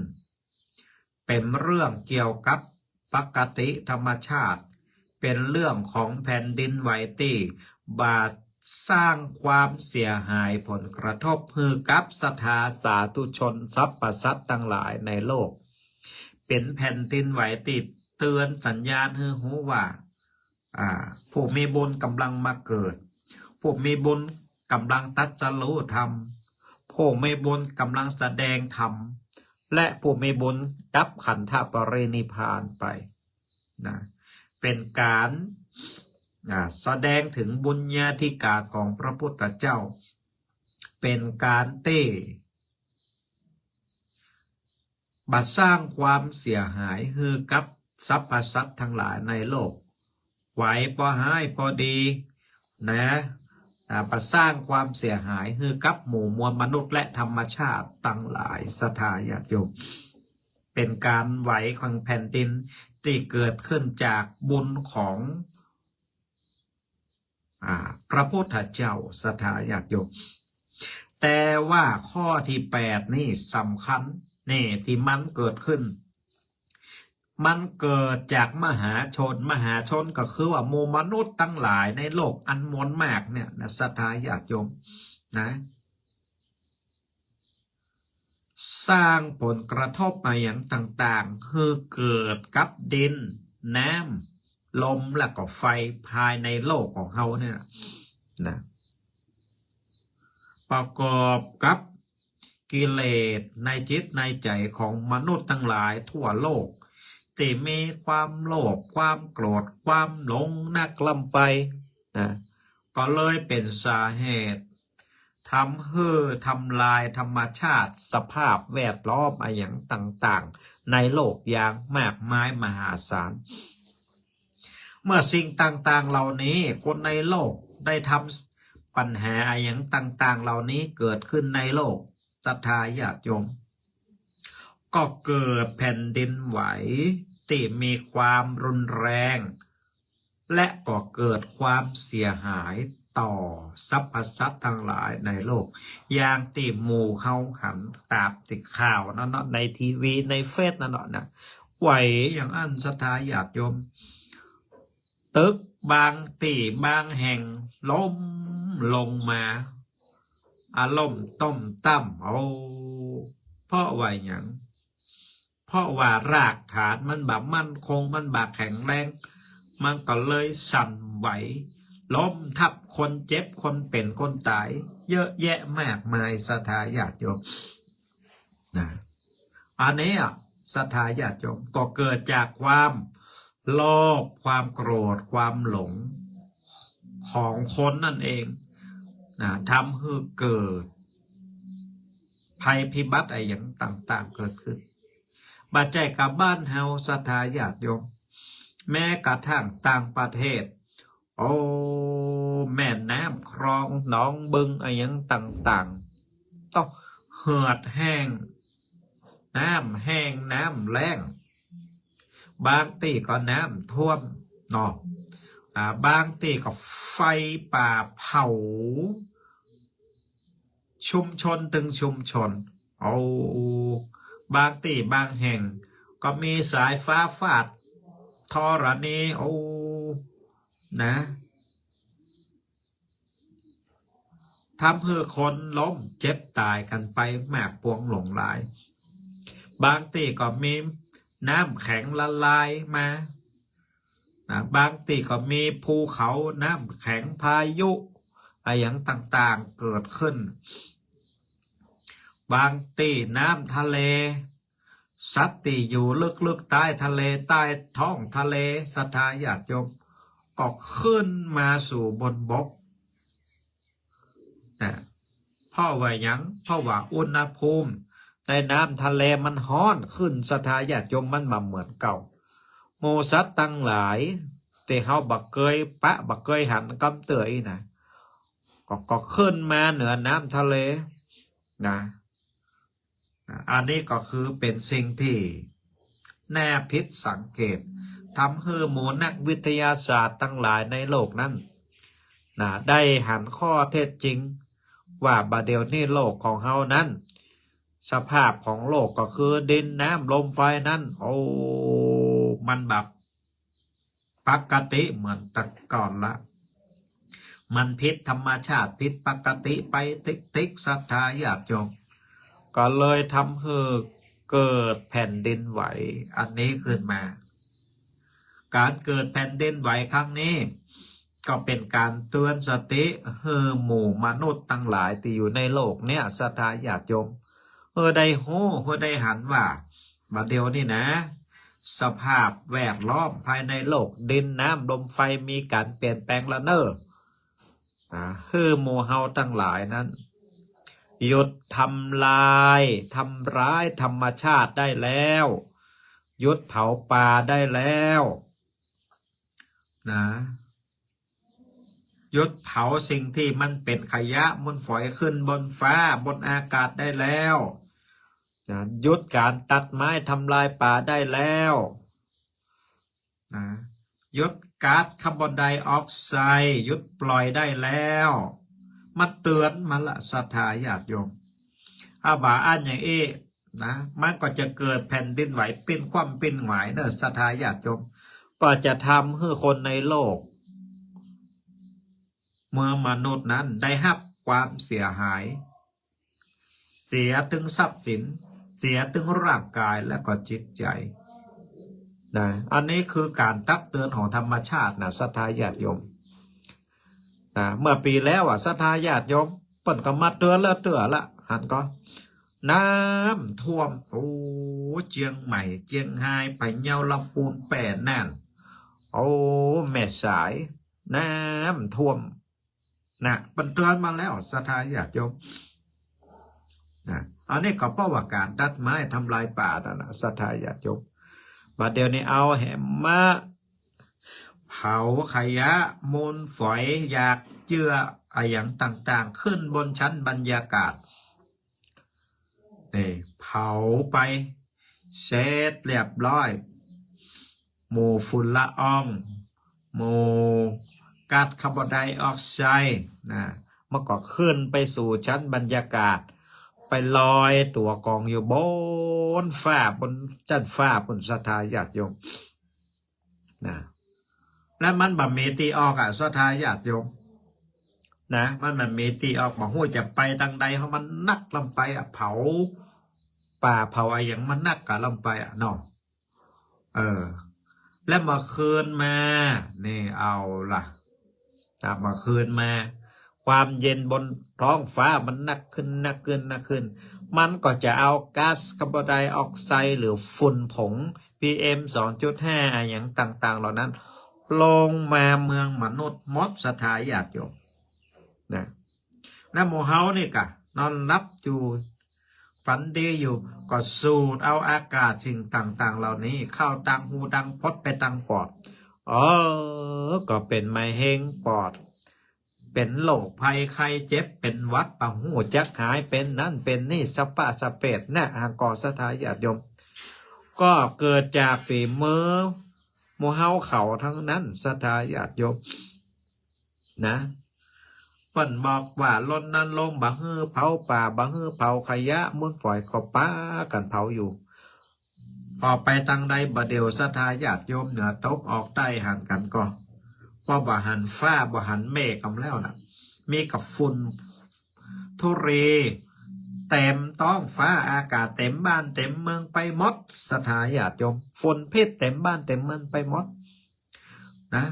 เป็นเรื่องเกี่ยวกับปกติธรรมชาติเป็นเรื่องของแผ่นดินไหวที่บาดสร้างความเสียหายผลกระทบให้กับศรัทธาสาธุชนสรรพสัตว์ทั้งหลายในโลกเป็นแผ่นดินไหวติดเตือนสัญญาณให้รู้ว่าผู้มีบุญกำลังมาเกิดผู้มีบุญกำลังตรัสรู้ธรรมผู้มีบุญกำลังแสดงธรรมและผู้มีบุญดับขันธปรินิพพานไปนะเป็นการแสดงถึงบุญญาธิการของพระพุทธเจ้าเป็นการบัดสร้างความเสียหายให้กับสรรพสัตว์ทั้งหลายในโลกไหวพอหายพอดีนะบัดสร้างความเสียหายให้กับหมู่มวลมนุษย์และธรรมชาติทั้งหลายศรัทธาญาติโยมเป็นการไหวของแผ่นดินที่เกิดขึ้นจากบุญของพระพุทธเจ้าศรัทธาญาติโยมแต่ว่าข้อที่8นี่สำคัญนี่ที่มันเกิดขึ้นมันเกิดจากมหาชนก็คือว่าหมู่มนุษย์ทั้งหลายในโลกอันมวลมากเนี่ยนะศรัทธาญาติโยมนะสร้างผลกระทบมาอย่างต่างๆคือเกิดกับดินน้ำลมและก็ไฟภายในโลกของเขาเนี่ยนะประกอบกับกิเลสในจิตในใจของมนุษย์ทั้งหลายทั่วโลกที่มีความโลภความโกรธความหลงนักลำไปนะก็เลยเป็นสาเหตุท ทำให้ทำลายธรรมชาติสภาพแวดล้อมอะไรอย่างต่างๆในโลกอย่างมากมายมหาศาลเมื่อสิ่งต่างๆเหล่านี้คนในโลกได้ทำปัญหาอะไรอย่างต่างๆเหล่านี้เกิดขึ้นในโลกศรัทธาญาติโยมก็เกิดแผ่นดินไหวที่มีความรุนแรงและก็เกิดความเสียหายต่อสรรพสัตว์ทั้งหลายในโลกอย่างที่หมู่เขาหันตามติดข่าวนั่นในทีวีในเฟซนั่นนะไหวอย่างอันศรัทธาญาติโยมตึกบางที่บางแห่งล้มลงมาอารมณ์ต้มตั้มเพราะว่าอย่างเพราะว่ารากฐานมันแบบมั่นคงมันแบบแข็งแรงมันก็เลยสั่นไหวล้มทับคนเจ็บคนเป็นคนตายเยอะแยะมากมายศรัทธาญาติโยมนะอันนี้ศรัทธาญาติโยมก็เกิดจากความโลภความโกรธความหลงของคนนั่นเองนะทำให้เกิดภัยพิบัติอะไรอย่างต่างๆเกิดขึ้นบาดใจกับบ้านเฮาศรัทธาญาติโยมแม้กระทั่งต่างประเทศแม่น้ำคลองหนองบึงอะไรอย่างต่างๆต้องเหือดแห้งน้ำแห้งน้ำแล้งบางที่ก็น้ำท่วมเนาะบางที่ก็ไฟป่าเผาชุมชนถึงชุมชนบางที่บางแห่งก็มีสายฟ้าฟาดธรณีนะทำให้คนล้มเจ็บตายกันไปแม่ปวงหลงหลายบางที่ก็มีน้ำแข็งละลายมาบางที่ก็มีภูเขาน้ำแข็งพายุอะไรอย่างต่างๆเกิดขึ้นบางที่น้ำทะเลสัตว์ที่อยู่ลึกๆใต้ทะเลใต้ท้องทะเลศรัทธาญาติโยมก็ขึ้นมาสู่บนบกนะเพราะว่าหยังเพราะว่าอุณหภูมิในน้ำทะเลมันร้อนขึ้นศรัทธาญาติโยมมันมาเหมือนเก่าโมสัตว์ตั้งหลายแต่เขาบักเกยบักเกยหันกำเตยนะก็ขึ้นมาเหนือน้ำทะเลนะอันนี้ก็คือเป็นสิ่งที่แน่พิษสังเกตทำให้หมู่นักวิทยาศาสตร์ทั้งหลายในโลกนั้นได้หันข้อเท็จจริงว่าบาเดียวนี้โลกของเฮานั้นสภาพของโลกก็คือดินน้ำลมไฟนั้นมันแบบปกติเหมือนแต่ก่อนละมันผิดธรรมชาติผิดปกติไปติ๊กศรัทธาญาติโยมก็เลยทำให้เกิดแผ่นดินไหวอันนี้ขึ้นมาการเกิดแผ่นดินไหวครั้งนี้ก็เป็นการเตือนสติให้หมู่มนุษย์ทั้งหลายที่อยู่ในโลกเนี้ยศรัทธาญาติโยมได้ได้หันว่าบัดเดียวนี่นะสภาพแวดล้อมภายในโลกดินน้ำลมไฟมีการเปลี่ยนแปลงละเนอให้หมู่เฮาทั้งหลายนั้นหยุดทำลายทำร้ายธรรมชาติได้แล้วหยุดเผาป่าได้แล้วนะหยุดเผาสิ่งที่มันเป็นขยะมันฝอยขึ้นบนฟ้าบนอากาศได้แล้วนะหยุดการตัดไม้ทำลายป่าได้แล้วนะหยุดก๊าซคาร์บอนไดออกไซด์หยุดปล่อยได้แล้วมาเตือนมาละศรัทธาญาติโยมอาบาอันอย่างนะมันก็จะเกิดแผ่นดินไหวเป็นความเป็นหมายเนอะศรัทธาญาติโยมก็จะทำให้คนในโลกเมื่อมนุษย์นั้นได้รับความเสียหายเสียถึงทรัพย์สินเสียถึงร่างกายและก็จิตใจนะอันนี้คือการตักเตือนของธรรมชาตินะศรัทธาญาติโยมเมื่อปีแล้วศรัทธาญาติโยมเปิ่นก็มาเตือนแล้วละหันก็น้ำท่วมเจียงใหม่เจียงไฮ้ไปเยาลำพูนแปดน่านแม่สายน้ำท่วม นะมันเตือนมาแล้วศรัทธาญาติโยมนะอันนี้ก็เพราะว่าการตัดไม้ทำลายป่านะศรัทธาญาติโยมบัดเดี๋ยวนี้เอาแหมมาเผาขยะมูลฝอยอยากเจืออะไรอย่างต่างๆขึ้นบนชั้นบรรยากาศนี่เผาไปเสร็จเรียบร้อยหมู่ฝุ่นละอองหมู่ก๊าซคาร์บอนไดออกไซด์นะมันก็ขึ้นไปสู่ชั้นบรรยากาศไปลอยตัวกองอยู่บนฟ้าบนชั้นฟ้าบนศรัทธาญาติโยมนะและมันบ่มีตีออกศรัทธาญาติโยมนะมันมีตีออกมาหู้จะไปทางใดเพราะมันนักลำไปเผาป่าเผาอะไรอย่างมันนักกะลำไปเนาะแล้วมาคืนมานี่เอาล่ะถ้ามาคืนมาความเย็นบนท้องฟ้ามันนักขึ้นนักขึ้นนักขึ้นมันก็จะเอาก๊าซคาร์บอนไดออกไซด์หรือฝุ่นผง PM 2.5อะไรอย่างต่างๆเหล่านั้นลงมาเมืองมนุษย์มดสถาญาติโยมนะแล้วโมเฮานี่กะนอนรับอยู่ฝันดีอยู่ก็สูดเอาอากาศสิ่งต่างๆเหล่านี้เข้าดังหูดังพดไปดังปอดก็เป็นไมเฮงปอดเป็นโรคภัยไข้เจ็บเป็นหวัดปะหูจักหายเป็นนั่นเป็นนี่สปะสเปดนะหากอสถาญาติโยมก็เกิดจากฝีมือโมเฮาเขาทั้งนั้นสถาญาติโยมนะเพิ่นบอกว่าลนนั้นลงบะฮือเผาป่าบะฮือเผาขยะมูลฝอยก็ป้ากันเผาอยู่พอไปทางใดบะเดียวศรัทธาญาติโยมเหนือตกออกใต้หันกันก็พอบ่หันฟ้าบ่หันเมฆกำแล้วนะมีกับฝุ่นทุเรเต็มท้องฟ้าอากาศเต็มบ้านเต็มเมืองไปหมดศรัทธาญาติโยมฝุ่นพิษเต็มบ้านเต็มเมืองไปหมดนะ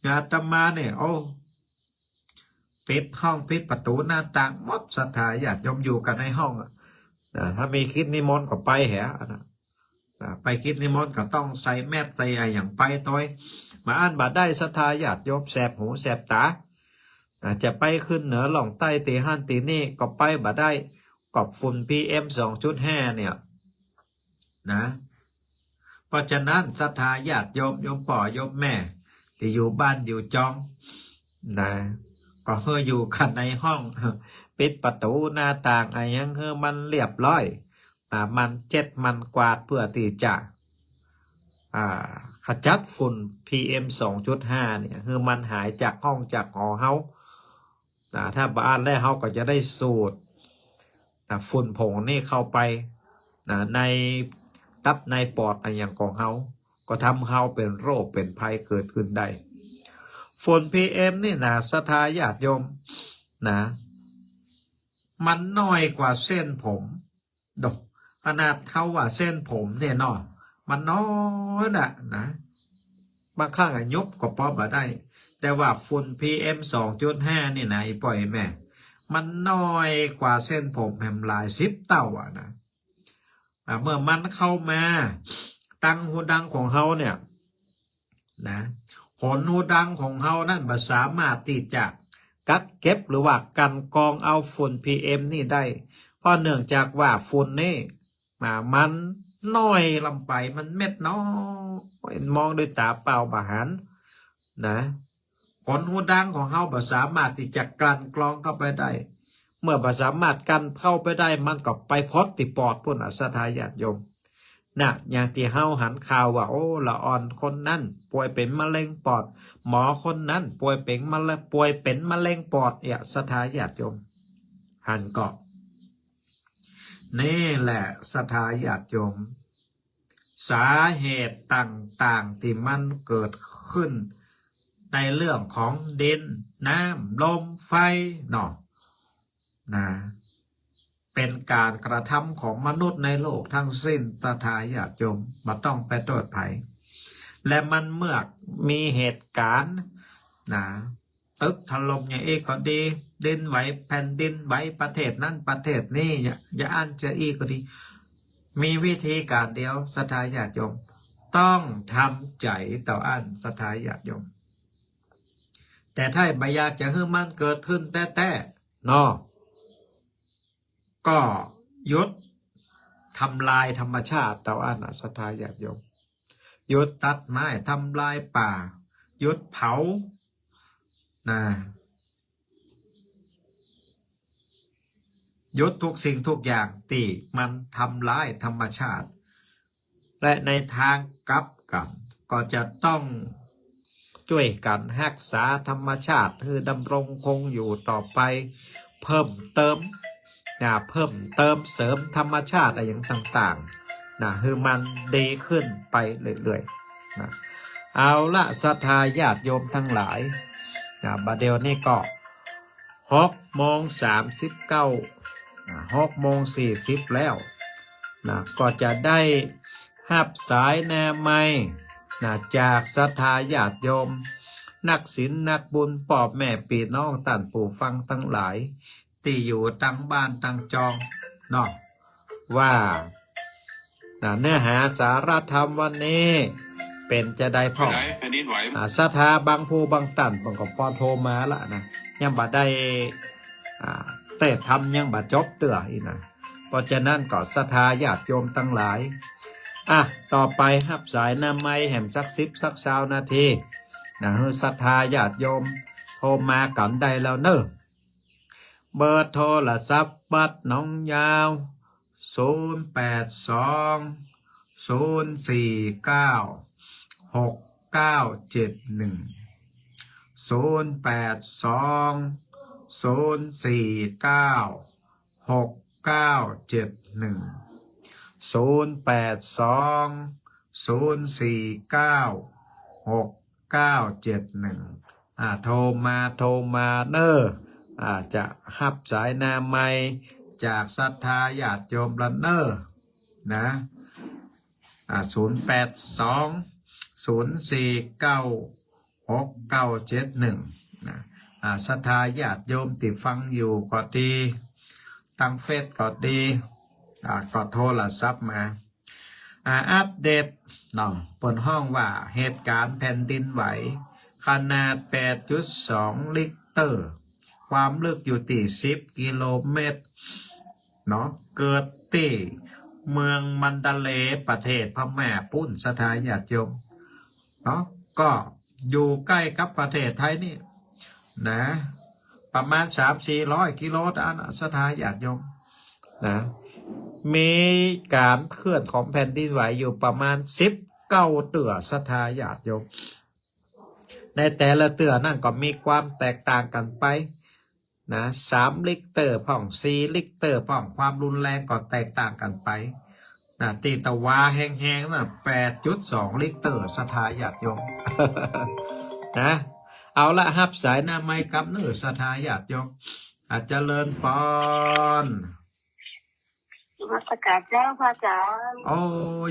อาตมาเนี่ยโอ้ปิดห้องปิดประตูหน้าต่างหมดศรัทธาญาติโยมอยู่กันในห้องถ้ามีคิดนิมนต์ก็ไปแหะไปคิดนิมนต์ก็ต้องใส่แมสใส่อะไรอย่างไปต้อยมาอ่านบาได้ศรัทธาญาติโยมแสบหูแสบตาจะไปขึ้นเหนือหล่องใต้ตีห้านตีนี่ก็ไปบาได้กอบฝุ่น PM 2.5เนี่ยนะเพราะฉะนั้นศรัทธาญาติโยมโยมพ่อโยมแม่ที่อยู่บ้านอยู่จองนะก็เฮออยู่กันในห้องปิดประตูหน้าต่างอะไรยังเฮอมันเรียบร้อยมันเจ็ดมันกวาดเพื่อที่จะขจัดฝุ่น PM 2.5เนี่ยคือมันหายจากห้องจากหอเฮาถ้าบ้านแล้วเฮาก็จะได้สูดฝุ่นผงนี่เข้าไปในตับในปอดอะไรอย่างของเฮาก็ทำเฮาเป็นโรคเป็นภัยเกิดขึ้นได้ฝุ่น PM นี่นะศรัทธาญาติโยมนะมันน้อยกว่าเส้นผมดอกขนาดเขาว่าเส้นผมเนี่ยเนาะมันน้อยนะบางครั้งยุบก็พอมาได้แต่ว่าฝุ่น PM 2.5นี่นะปล่อยแม่มันน้อยกว่าเส้นผมแหมหลาย10 เท่านะเมื่อมันเข้ามาตั้งหูดังของเขาเนี่ยนะขนหูดังของเขานั่นสามารถที่จะกักเก็บหรือว่ากันกรองเอาฝุ่น PM นี่ได้เพราะเนื่องจากว่าฝุ่นนี่มันน้อยลำไปมันเม็ดน้อยมองด้วยตาเปล่าบาหันนะขนหูดังของเขาสามารถที่จะกลั่นกรองเข้าไปได้เมื่อสามารถกันเข้าไปได้มันก็ไปพอดติปอดพุ่นศรัทธาญาติโยมนะอย่างที่เฮาหันข่าวว่าโอ้ละอ่อนคนนั้นป่วยเป็นมะเร็งปอดหมอคนนั้นป่วยเป็นมะเร็งปอดศรัทธาญาติโยมหันก็นี่แหละศรัทธาญาติโยมสาเหตุต่างๆที่มันเกิดขึ้นในเรื่องของดินน้ำลมไฟเนาะนะเป็นการกระทำของมนุษย์ในโลกทั้งสิ้นศรัทธาญาติโยมบ่ต้องไปโทษไผและมันเมื่อมีเหตุการณ์นะตึกถล่มอย่างเอกก็ดีดินไหวแผ่นดินไหวประเทศนั้นประเทศนี้อย่าอ่านเจออีกก็ดีมีวิธีการเดียวศรัทธาญาติโยมต้องทำใจต่ออันศรัทธาญาติโยม แต่ถ้าไม่อยากจะให้มันเกิดขึ้นแต่เนาะก็หยุดทำลายธรรมชาติต่ออานาศรัทธาญาติโยมหยุดตัดไม้ทำลายป่าหยุดเผานะหยุดทุกสิ่งทุกอย่างที่มันทำลายธรรมชาติและในทางกลับกันก็จะต้องช่วยกันรักษาธรรมชาติให้ดำรงคงอยู่ต่อไปเพิ่มเติมเพิ่มเติมเสริมธรรมชาติอะไรอย่างต่างๆให้มันดีขึ้นไปเรื่อยๆนะเอาละศรัทธาญาติโยมทั้งหลายบัดเดี๋ยวนี้ก็6:39 6:40แล้วก็จะได้รับสายแนวใหม่จากศรัทธาญาติโยมนักศีลนักบุญปอบแม่ปีน้องต่านปู่ฟังทั้งหลายที่อยู่ตั้งบ้านตั้งจองเนาะว่าเนื้อหาสาระธรรมวันนี้เป็นจะได้พ่อศรัทธาบางผู้บางตันบางก็พอโทรมาละนะยังบ่ได้แต่ทำยังบ่จบเตื้ออีกนะเพราะฉะนั้นก็ศรัทธาญาติโยมทั้งหลายต่อไปรับสายน้ำไม้แห่มสัก10 สัก20 นาทีให้ศรัทธาญาติโยมโทรมากันได้แล้วเนอะเบอร์โทรศัพท์บัดน้องยาวโทรมาเนอะจะหับสายนาไมจากศรัทธาญาติโยมละเนอนะ0820496971ศรัทธาญาติโยมที่ฟังอยู่ก็ดีตั้งเฟซก็ดีก็โทรศัพท์มาอัปเดตเนาะบนห้องว่าเหตุการณ์แผ่นดินไหวขนาด 8.2 ลิกเตอร์ความลึกอยู่ที่10 กิโลเมตรเนาะเกิดที่เมืองมันดาเลประเทศพม่าปุ้นศรัทธาญาติโยมเนาะก็อยู่ใกล้กับประเทศไทยนี่นะประมาณ 300-400 กิโลศรัทธาญาติโยมนะมีการเคลื่อนของแผ่นดินไหวอยู่ประมาณ19 เตื้อศรัทธาญาติโยมในแต่ละเตื้อนั่นก็มีความแตกต่างกันไป3 ลิกเตอร์พ่อง4 ลิกเตอร์พ่องความรุนแรงก็แตกต่างกันไปตีตะวาแห้งๆ8.2 ลิกเตอร์ศรัทธาญาติโยม เอาละครับสายหน้าไม้กับเนื้อศรัทธาญาติโยมเจริญพรนมัสการเจ้าพระอาจารย์โอ้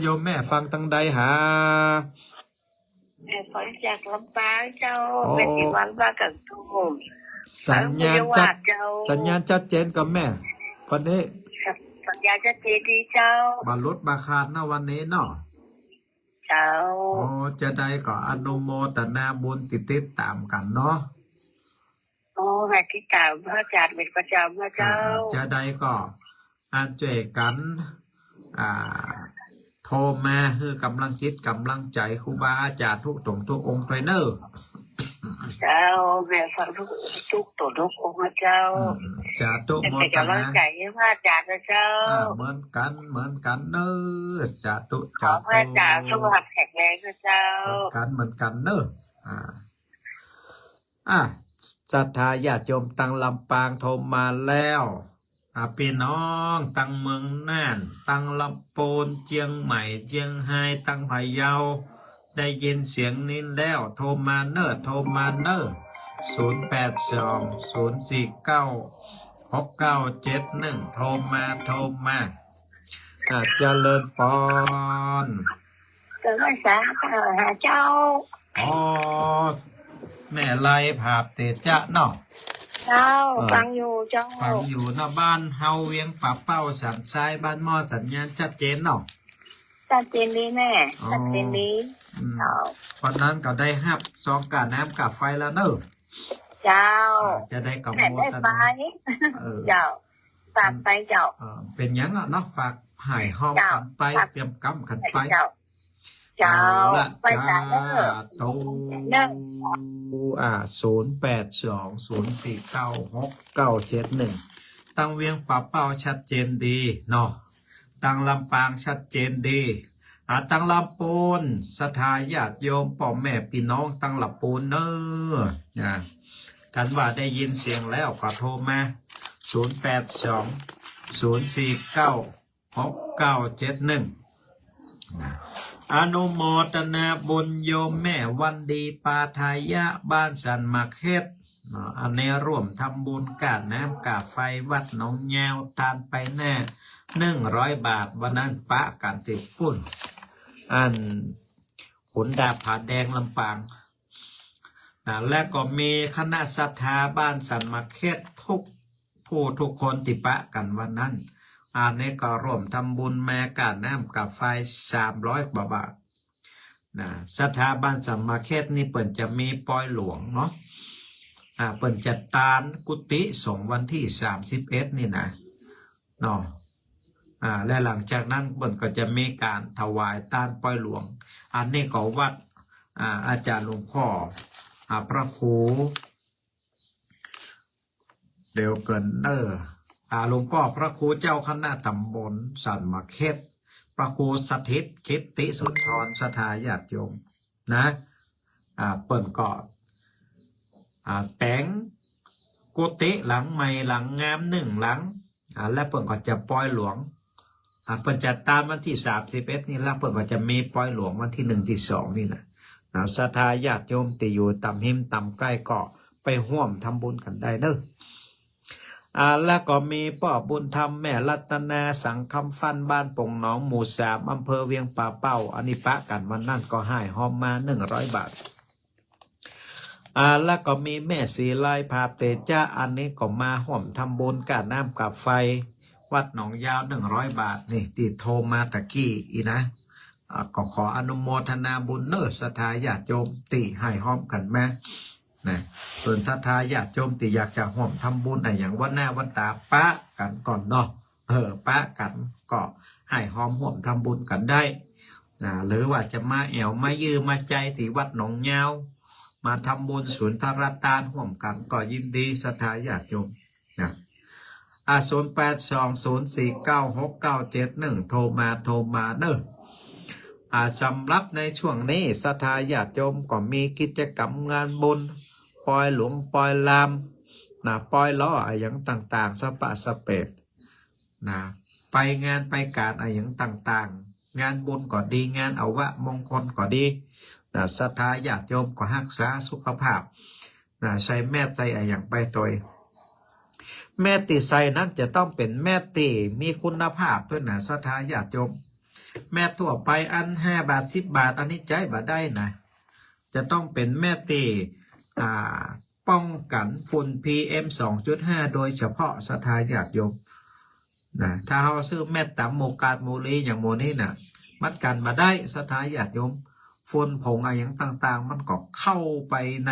โยมแม่ฟังตั้งใดหาแม่ฟังจากลำปางเจ้าเป็นที่วันว่ากับทุ่มสัญญาณชัดเจนกับแม่วันนี้สัญญาณชัดเจนดีเจ้าบรรลุบาคาดนะวันนี้เนาะเจ้าโอ้จะได้ก็อนุโมทนาบุญติดตามกันเนาะโอ้ให้ติดตามพระอาจารย์เป็นประจำนะเจ้าจะได้ก็ช่วยกันโทรมาคือกำลังจิตกำลังใจครูบาอาจารย์ทุกองค์ไทเนอร์เจ้าแม่ฟังทุกองค์เจ้าจะทุกโมทนาเป็นกำลังใจให้พระอาจารย์นะเจ้าเหมือนกันเนอะจะทุกขอพระอาจารย์สุขภาพแข็งแรงนะเจ้าเหมือนกันเนอะศรัทธาญาติโยมตั้งลำปางโทรมาแล้วพี่น้องตั้งเมืองน่านตั้งลำพูนเชียงใหม่เชียงไฮ้ตั้งพะเยาได้ยินเสียงนี้แล้วโทรมาเนอะ0820496971โทรมาเจริญพรเกิดวันสาหาเจ้าแม่ไล่ภาพเตจะเนาะเจ้าฟังอยู่เจ้าฟังอยู่นะบ้านเฮาเวียงป่าเป้าสันทรายบ้านหม้อสัญญาณชัดเจนเนาะชัดเจนดีแม่ชัดเจนดีวันนั้นก็ได้ฮับซองกาน้ำกับไฟแล้วเนอะ เจ้า จะได้กับ แต่ โม ได้ ต ไป เออ เจ้าฝากไปเจ้า เป็นยังอ่ะเนาะฝากหายห้อง เจ้า กันไป ฝาก เตรียมกำกันไป เจ้า เจ้า เอาละ ไป จ้า จ้าเด้อ โต เด้อ 0826971971ตั้งเวียงป่าเป้าชัดเจนดีเนาะตั้งลำปางชัดเจนดีตั้งลำปูนสถาญาติโยมพ่อแม่พี่น้องตั้งลำปูนเนอนะกันว่าได้ยินเสียงแล้วก็โทรมา0820496971นะอนุโมทนาบุญโยมแม่วันดีปาทายะบ้านสันมักเฮ็ดอันนี้ร่วมทำบุญกาดน้ำกาดไฟวัดหนองแงวทานไปแน่100 บาทวันนั้นปะกันติดปุ่นอันขุนดาบผาแดงลำปางและก็มีคณะศรัทธาบ้านสันมักเฮ็ดทุกคนติปะกันวันนั้นอันนี้ก็ร่วมทำบุญแม่กาดน้ำกาดไฟ300 กว่าบาทสถาบันสัมมาเขตนี่เปิ่นจะมีปอยหลวงเนาะเปิ่นจัดตานกุฏิส่งวันที่31นี่นะเนาะและหลังจากนั้นเปิ่นก็จะมีการถวายตานปอยหลวงอันนี้ก็วัดอาจารย์หลวงพ่อพระครูเดี๋ยวเกินหลวงพ่อพระครูเจ้าคณะตำบลสันมาเขตพระครูสถิตคิตติสุนทรสถาญาติโยมนะเปิ่นก็แต่งกุฏิหลังใหม่หลังงาม1 หลังและเปิ่นก็จะปล่อยหลวงเปิ่นจะตามวันที่31นี่แล้วเปิ่นก็จะมีปล่อยหลวงวันที่1ที่2นี่นะสถาญาติโยมที่อยู่ตำหิมตำใกล้ก็ไปร่วมทำบุญกันได้เด้อแล้วก็มีพ่อบุญธรรมแม่รัตนาสังคำฟันบ้านปงหนองหมู่3อำเภอเวียงป่าเป้าอันนี้ปะกันวันนั่นก็ให้หอมมา100 บาทแล้วก็มีแม่ศรีไลภาพเตจ้าอันนี้ก็มาห่วมทำบุญกาดน้ำกับไฟวัดหนองยาว100 บาทนี่ติดโทรมาตะกี้อีนะก็ขออนุโมทนาบุญเนอสถาญาติโยมติให้หอมกันแม่นะส่วนศรัทธาญาติโยมที่อยากจะห่วมทำบุญอย่างวันหน้าวันตาปะกันก่อนเนาะปะกันก็ให้หอมห่วมทำบุญกันได้หรือว่าจะมาแอวมายืมมาใจที่วัดหนองยาวมาทำบุญศูนย์ธารตานห่วมกันก็ยินดีศรัทธาญาติโยมนะ0820496971โทรมาเนอะสำหรับในช่วงนี้ศรัทธาญาติโยมก็มีกิจกรรมงานบุญปล่อยหลวงปล่อยลามปล่อยล้ออย่างต่างๆสปะสเปดไปงานไปการอย่างต่างๆงานบุญก็ดีงานอวะมงคลก็ดีศรัทธาญาติโยมก็รักษาสุขภาพใช้แม่ใจอย่างไปตัวแม่ตีใส่นั้นจะต้องเป็นแม่ตีมีคุณภาพเพื่อนศรัทธาญาติโยมแม่ทั่วไปอัน5 บาท10 บาทอันนี้ใจบ่ได้นะจะต้องเป็นแม่ตีป้องกันฝุ่น PM 2.5 โดยเฉพาะศรัทธาญาติโยมถ้าเราซื้อแม่ตำโมกาดโมลีอย่างโมนี้มัดกันบ่ได้ศรัทธาญาติโยมฝุ่นผงอย่างต่างๆมันก็เข้าไปใน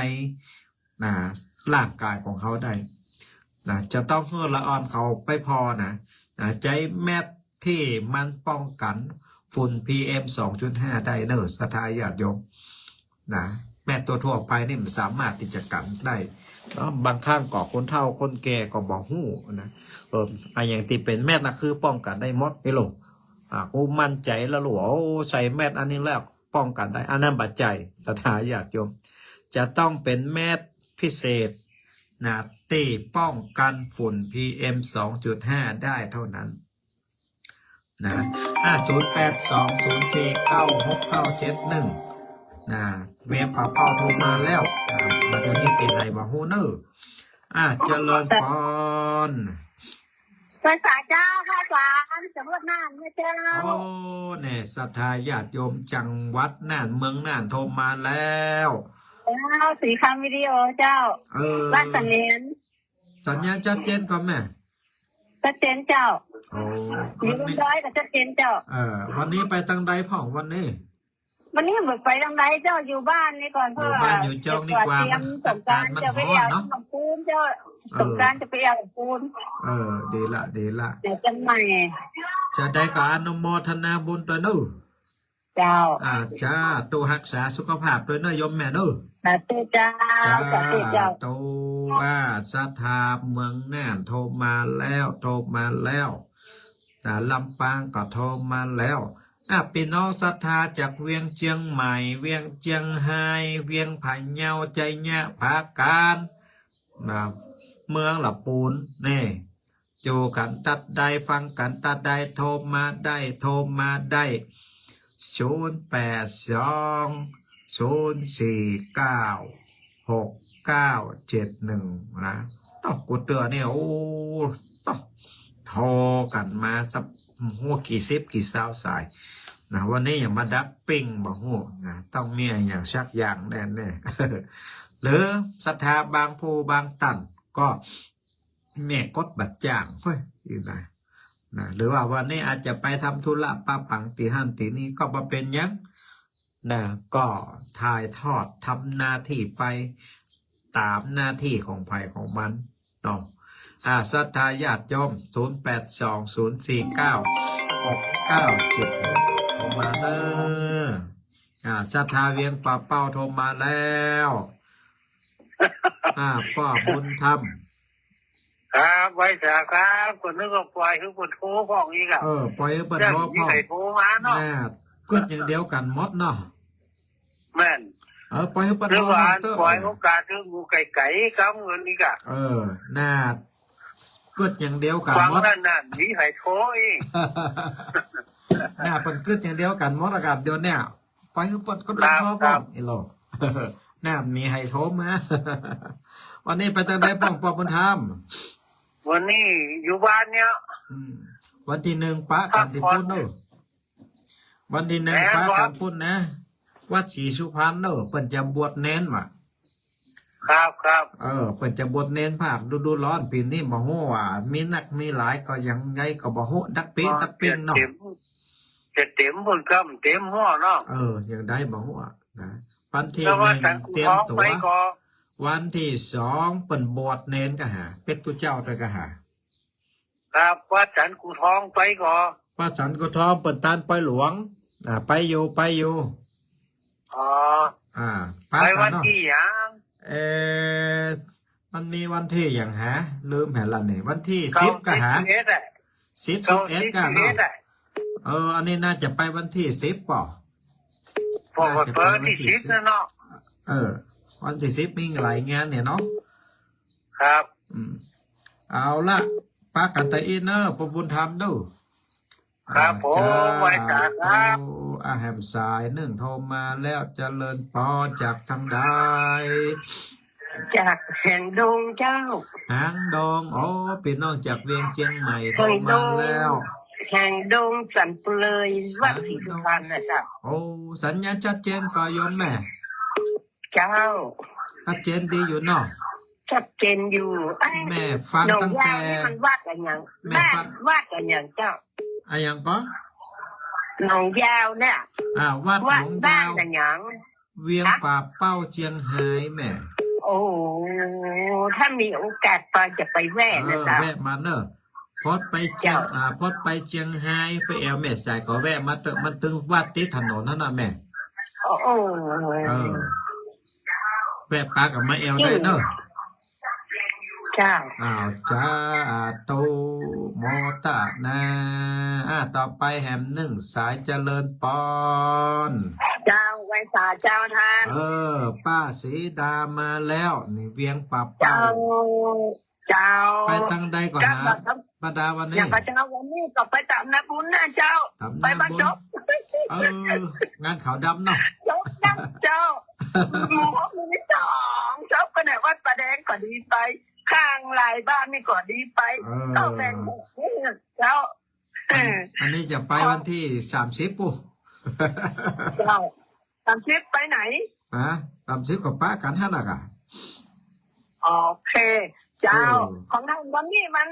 ร่างกายของเขาได้จะต้องเพื่อละออนเขาไปพอใจแม่ที่มันป้องกันฝุ่น PM 2.5 ได้เนอะศรัทธาญาติโยมแม่ตัวทั่วไปนี่มันสามารถที่จะกันได้บางครั้งก็คนเฒ่าคนแก่ก็บอกหู้อย่างที่เป็นแม่คือป้องกันได้หมดไม่หลงกูมั่นใจแล้วหลวใส่แม่อันนี้แล้วป้องกันได้อันนั้นบัดใจศรัทธาญาติโยมจะต้องเป็นแม่พิเศษตีป้องกันฝุ่น PM 2.5 ได้เท่านั้น0820496971เวียป่าเป้าโทรมาแล้วมาเดี๋ยวนี้เป็นไรบ่ฮู้เนอะเจริญพร ภาษาเจ้าภาษาจังหวัดน่านเนี่ยเจ้า โอ้เนี่ยศรัทธาญาติโยมจังหวัดน่านเมืองน่านโทรมาแล้วสีคำวิดีโอเจ้าบ้านสัญญาณสัญญาณชัดเจนก่อนแม่ชัดเจนเจ้าโอ้มีร้อยกับชัดเจนเจ้าวันนี้ไปทางใดพ่องวันนี้ วันนี้หมดไปทางไหนเจ้าอยู่บ้านนี่ก่อน อ เพื่ ยู่ อ บ้านอยู่จองดีกว่า เตรีย มัน มส อาง ก การ าร มัน จะไป ร้อน เอา เนาะ น้ำปูนเจ้าสงกรารจะไปเอาปูน ดีละดีละ เดี๋ยวจะใหม่ จะได้ก็อนุโมทนาบุญตัวนู้ เจ้า จ้าตัวรักษาสุขภาพด้วยเนอะโยมแม่เนอะ สาธุเจ้า จ้า สาธุเจ้า ตัวศรัทธาเมืองน่านโทรมาแล้วโทรมาแล้วแต่ลำปางก็โทรมาแล้วพี่น้องศรัทธาจากเวียงเชียงใหม่เวียงเชียงไฮ้เวียงพะเยาใจเงี้ยภาการนะเมืองละปูนนี่จูกันตัดใดฟังกันตัดใดโทรมาได้โทรมาได้082-049-6971นะต้องกูเตือนเนี่ยโอ้ต้องโทรกันมาสักหัวกี่สิบกี่สาวสายนะวันนี้อย่ามาดักปิ้งบ่หัวนะต้องมีอย่างชักอย่างแน่แน่ หรือศรัทธาบางภูบางตันก็แม่กดบัตรจ้างเฮ้ยอีกนะหรือว่าวันนี้อาจจะไปทำธุระป้าปังตีหันตีนี้ก็มาเป็นยังนะก็ถ่ายทอดทำหน้าที่ไปตามหน้าที่ของไผ่ของมันเนาะศรัทธาญาติโยม082-049-6971โทรมาเด้อศรัทธาเวียงป่าเป้าโทรมาแล้วป้าบุญธรรม ครับไว้จ้าครับคนนึกว่าปล่อยคือคนโทรของอีกอ่ะ ปล่อยให้เปิด เรื่อง พ่อ นี้ พ่อ ใครโทรมาเนาะ กดอย่างเดียวกันหมดเนาะ แม่น ปล่อยให้เปิด เรื่อง พ่อ ว่า เตอ ปล่อยโอกาสเรื่องงูไก่กับเงินอีกอ่ะ กดอย่างเดียวกัน ฟัง หมด นั่นมีใครโทรอีก เป็นกดอย่างเดียวกันหมดอากาศเดียวเนี่ยปล่อยให้เปิดก็ได้พ่อพ่อไอ้โลมีให้โทรมา วันนี้ไปทางใดป้องปอบุญธรรม วันนี้อยู่บ้านเนี่ย วันที่1ป้ากันที่พุ่นเนอะวันที่1ป้ากันพุ่นนะวัดศรีสุพรรณเนอะเปิ่นจะบวชเน้นมา ครับเปิ่นจะบวชเน้นภาคฤดูร้อนปีนี้บ่ฮู้ว่ามีนักมีหลายก็ยังไงก็บ่ฮู้ดักปีตักปิงเนาะ จะเต็มบนกำเต็มหัวเนาะ ยังได้บ่ฮู้นะวันที่ แล้วว่าฉัน 1เตรียม ท้อง ตัว ไปก็ วันที่2เปิ่นบวชเน้นก็หาเป็ดตุเจ้าด้วยก็หา ครับว่าฉันกูท้องไปก็ ว่าสันก็ท้องเปิ่นตานปล่อยหลวงไปอยู่อ๋อ ป้า ไป กั วัน น เนาะ ที่ยัง มันมีวันที่อย่างหาลืมแหละนี่วันที่10ก็หา10 11ก็เนาะอันนี้น่าจะไปวันที่10ป่ะ พอเปิดที่สิบนะเนาะ วันที่10มีหลายงานเนี่ยเนาะ ครับ เอาละป้ากันตะอินเนอร์ประบุญธรรมดู ครับผมไว้จ้าครับ แฮมสาย1โทรมาแล้วเจริญพรจากทางใด จากแห่งดงเจ้า หางดองพี่น้องจากเวียงเชียงใหม่โทรมาแล้ว แห่งดงสันเปลยวัดศรีสุพรรณนะจ๊ะ สัญญาณชัดเจนก็โยมแม่ เจ้า ชัดเจนดีอยู่เนาะ ชัดเจนอยู่แม่ฟัง หนอง ตั้ง ยา แต่ วนี่มันวาดกันยัง แม่ฟัง วาดกันยังเจ้า ยังก็ หนองยาวเนี่ย วัดหล วาด วง บ้า ดาน ว กันยัง เวียงป่าเป้าเชียงไฮ้แม่ โอ้ถ้ามีโอกาสไปจะไปแว่นะจ๊ะ แวะมาเนอะพอดไปเชียงพอดไปเชียงไฮ้ไปแอวแม่สายก็แวะมาเถอะมันตึงวัดติดถนนนั่นน่ะแม่ โอ้ แวะปากับมาแอวได้เนอะ เจ้า จ้าโตโมตะนะต่อไปแหม1สายเจริญปอน เจ้าไว้สาเจ้าทาน ป้าสีดามาแล้วนี่เวียงป่าเป้า เจ้า ไปตั้งใดก่อนนะป้าดาวันนี้ อย่างกับเจ้าวันนี้ก็ไปตามนักบุญนะเจ้า ไปบรรจบ งานขาวดำเนาะ จบนะเจ้าหมูมือสองจบก็ไหนวัดประแดงก็ดีไป ข้างลายบ้านนี่ก็ดีไปก็แบ่งเจ้า อันนี้จะไปวันที่30ปุ๊ เจ้าตามชิปไปไหน 30กับป้ากันหั่นน่ะกะ โอเค เจ้า ของท่านวันนี้มัน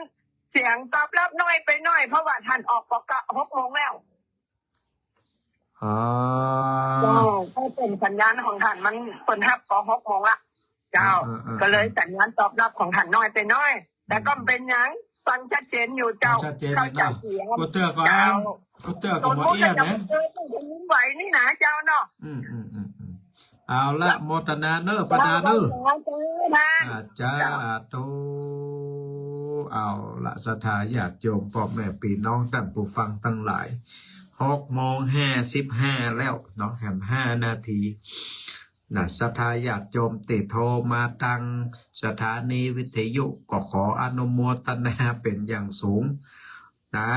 เสียงตอบรับน้อยไปหน่อยเพราะว่าท่านออกประกาศ6 โมงแล้ว อ๋อ ก็เป็นสัญญาณของท่านมันเปิดฮับก็6 โมงละเจ้าก็เลยสัญญาณตอบรับของท่านน้อยไปน้อย แต่ก็เป็นยังฟังชัดเจนอยู่เจ้า ชัดเจน เข้า เลย ใจ เนาะ เสียง กูเตือก็อ่านกูเตือก็หมอเอี้ยนะ ต้องยิ้มไหวนี่นะเจ้าเนาะ เอาละโมทนาเนอร์ปนาเนอร์อาจารย์โตเอาละศรัทธาญาติโยมพ่อแม่พี่น้องท่านผู้ฟังทั้งหลาย6:55แล้วเนาะแหม5 นาทีนะศรัทธาญาติโยมติโทรมาตั้งสถานีวิทยุก็ขออนุโมทนาเป็นอย่างสูงนะ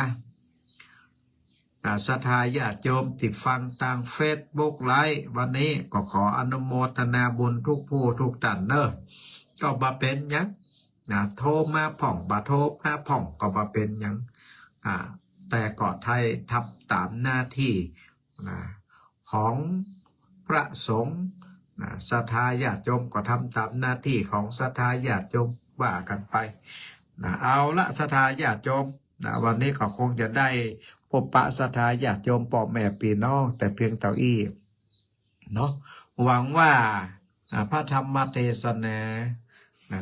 ศรัทธาญาติโยมติดฟังทางเฟซบุ๊กไลฟ์วันนี้ก็ขออนุโมทนาบุญทุกผู้ทุกท่านเนอะก็มาเป็นยังนะโทรมาผ่องบาโทรมาผ่องก็มาเป็นยังแต่ก็ไทยทับตามหน้าที่นะของพระสงฆ์นะศรัทธาญาติโยมก็ทำตามหน้าที่ของศรัทธาญาติโยมว่ากันไปนะเอาละศรัทธาญาติโยมนะวันนี้ก็คงจะได้พบปะศรัทธาญาติโยมพ่อแม่พี่น้องแต่เพียงเท่าอี้เนาะหวังว่าพระธรรมเทศนา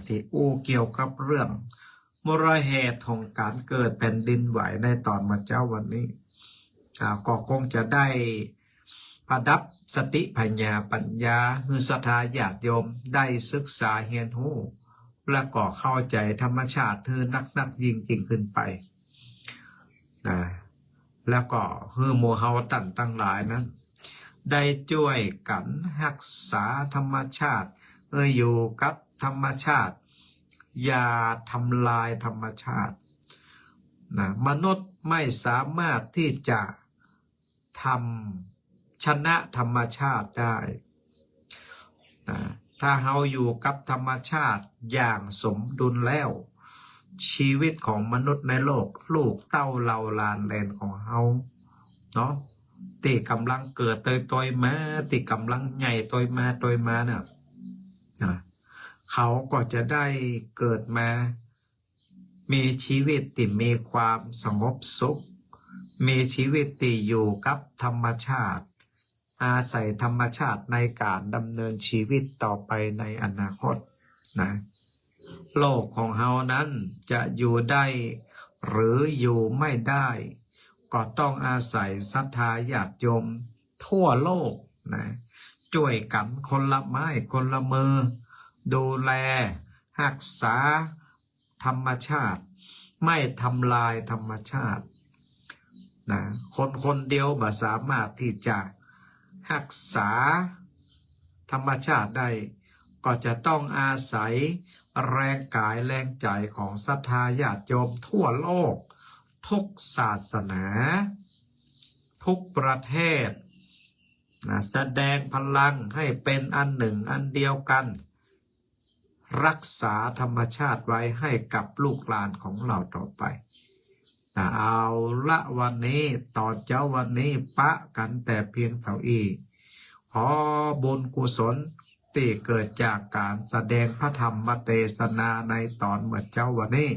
ที่เกี่ยวกับเรื่องมรเหตุของการเกิดแผ่นดินไหวในตอนมาเจ้าวันนี้ก็คงจะได้ประดับสติปัญญาคือศรัทธาญาติโยมได้ศึกษาเรียนรู้และก็เข้าใจธรรมชาติคือนักยิ่งขึ้นไปนะแล้วก็คือโมเฮาตันตั้งหลายนั้นได้ช่วยกันรักษาธรรมชาติอยู่กับธรรมชาติอย่าทำลายธรรมชาตินะมนุษย์ไม่สามารถที่จะทำชนะธรรมชาติได้นะถ้าเฮาอยู่กับธรรมชาติอย่างสมดุลแล้วชีวิตของมนุษย์ในโลกลูกเต้าเหล่าหลานแลนของเฮาเนาะที่กำลังเกิดตัวมาที่กำลังใหญ่ตัวมาเนี่ยเขาก็จะได้เกิดมามีชีวิตที่มีความสงบสุขมีชีวิตที่อยู่กับธรรมชาติอาศัยธรรมชาติในการดำเนินชีวิตต่อไปในอนาคตนะโลกของเฮานั้นจะอยู่ได้หรืออยู่ไม่ได้ก็ต้องอาศัยศรัทธาญาติโยมทั่วโลกนะช่วยกันคนละไม้คนละมือดูแลรักษาธรรมชาติไม่ทำลายธรรมชาตินะคนเดียวไม่สามารถที่จะรักษาธรรมชาติได้ก็จะต้องอาศัยแรงกายแรงใจของศรัทธาญาติโยมทั่วโลกทุกศาสนาทุกประเทศนะแสดงพลังให้เป็นอันหนึ่งอันเดียวกันรักษาธรรมชาติไว้ให้กับลูกหลานของเราต่อไปนะเอาละวันนี้ตอนเจ้าวันนี้ปะกันแต่เพียงเท่าอี้ขอบุญกุศลที่เกิดจากการแสดงพระธรรมเทศนาในตอนเมื่อเจ้าวันนี้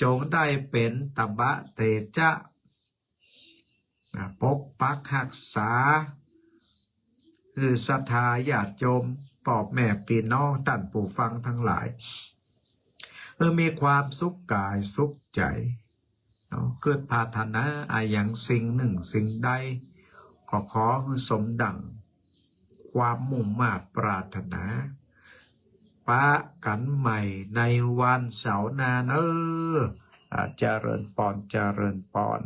จงได้เป็นตบะเตจะปกปักรักษาคือศรัทธาญาติโยมพ่อแม่พี่น้องท่านผู้ฟังทั้งหลายมีความสุขกายสุขใจเกิดปรารถนาอย่างสิ่งหนึ่งสิ่งใดก็ขอคือสมดังความมุ่งมา่ปรารถนาปะกันใหม่ในวันเสาร์หน้าเจริญพร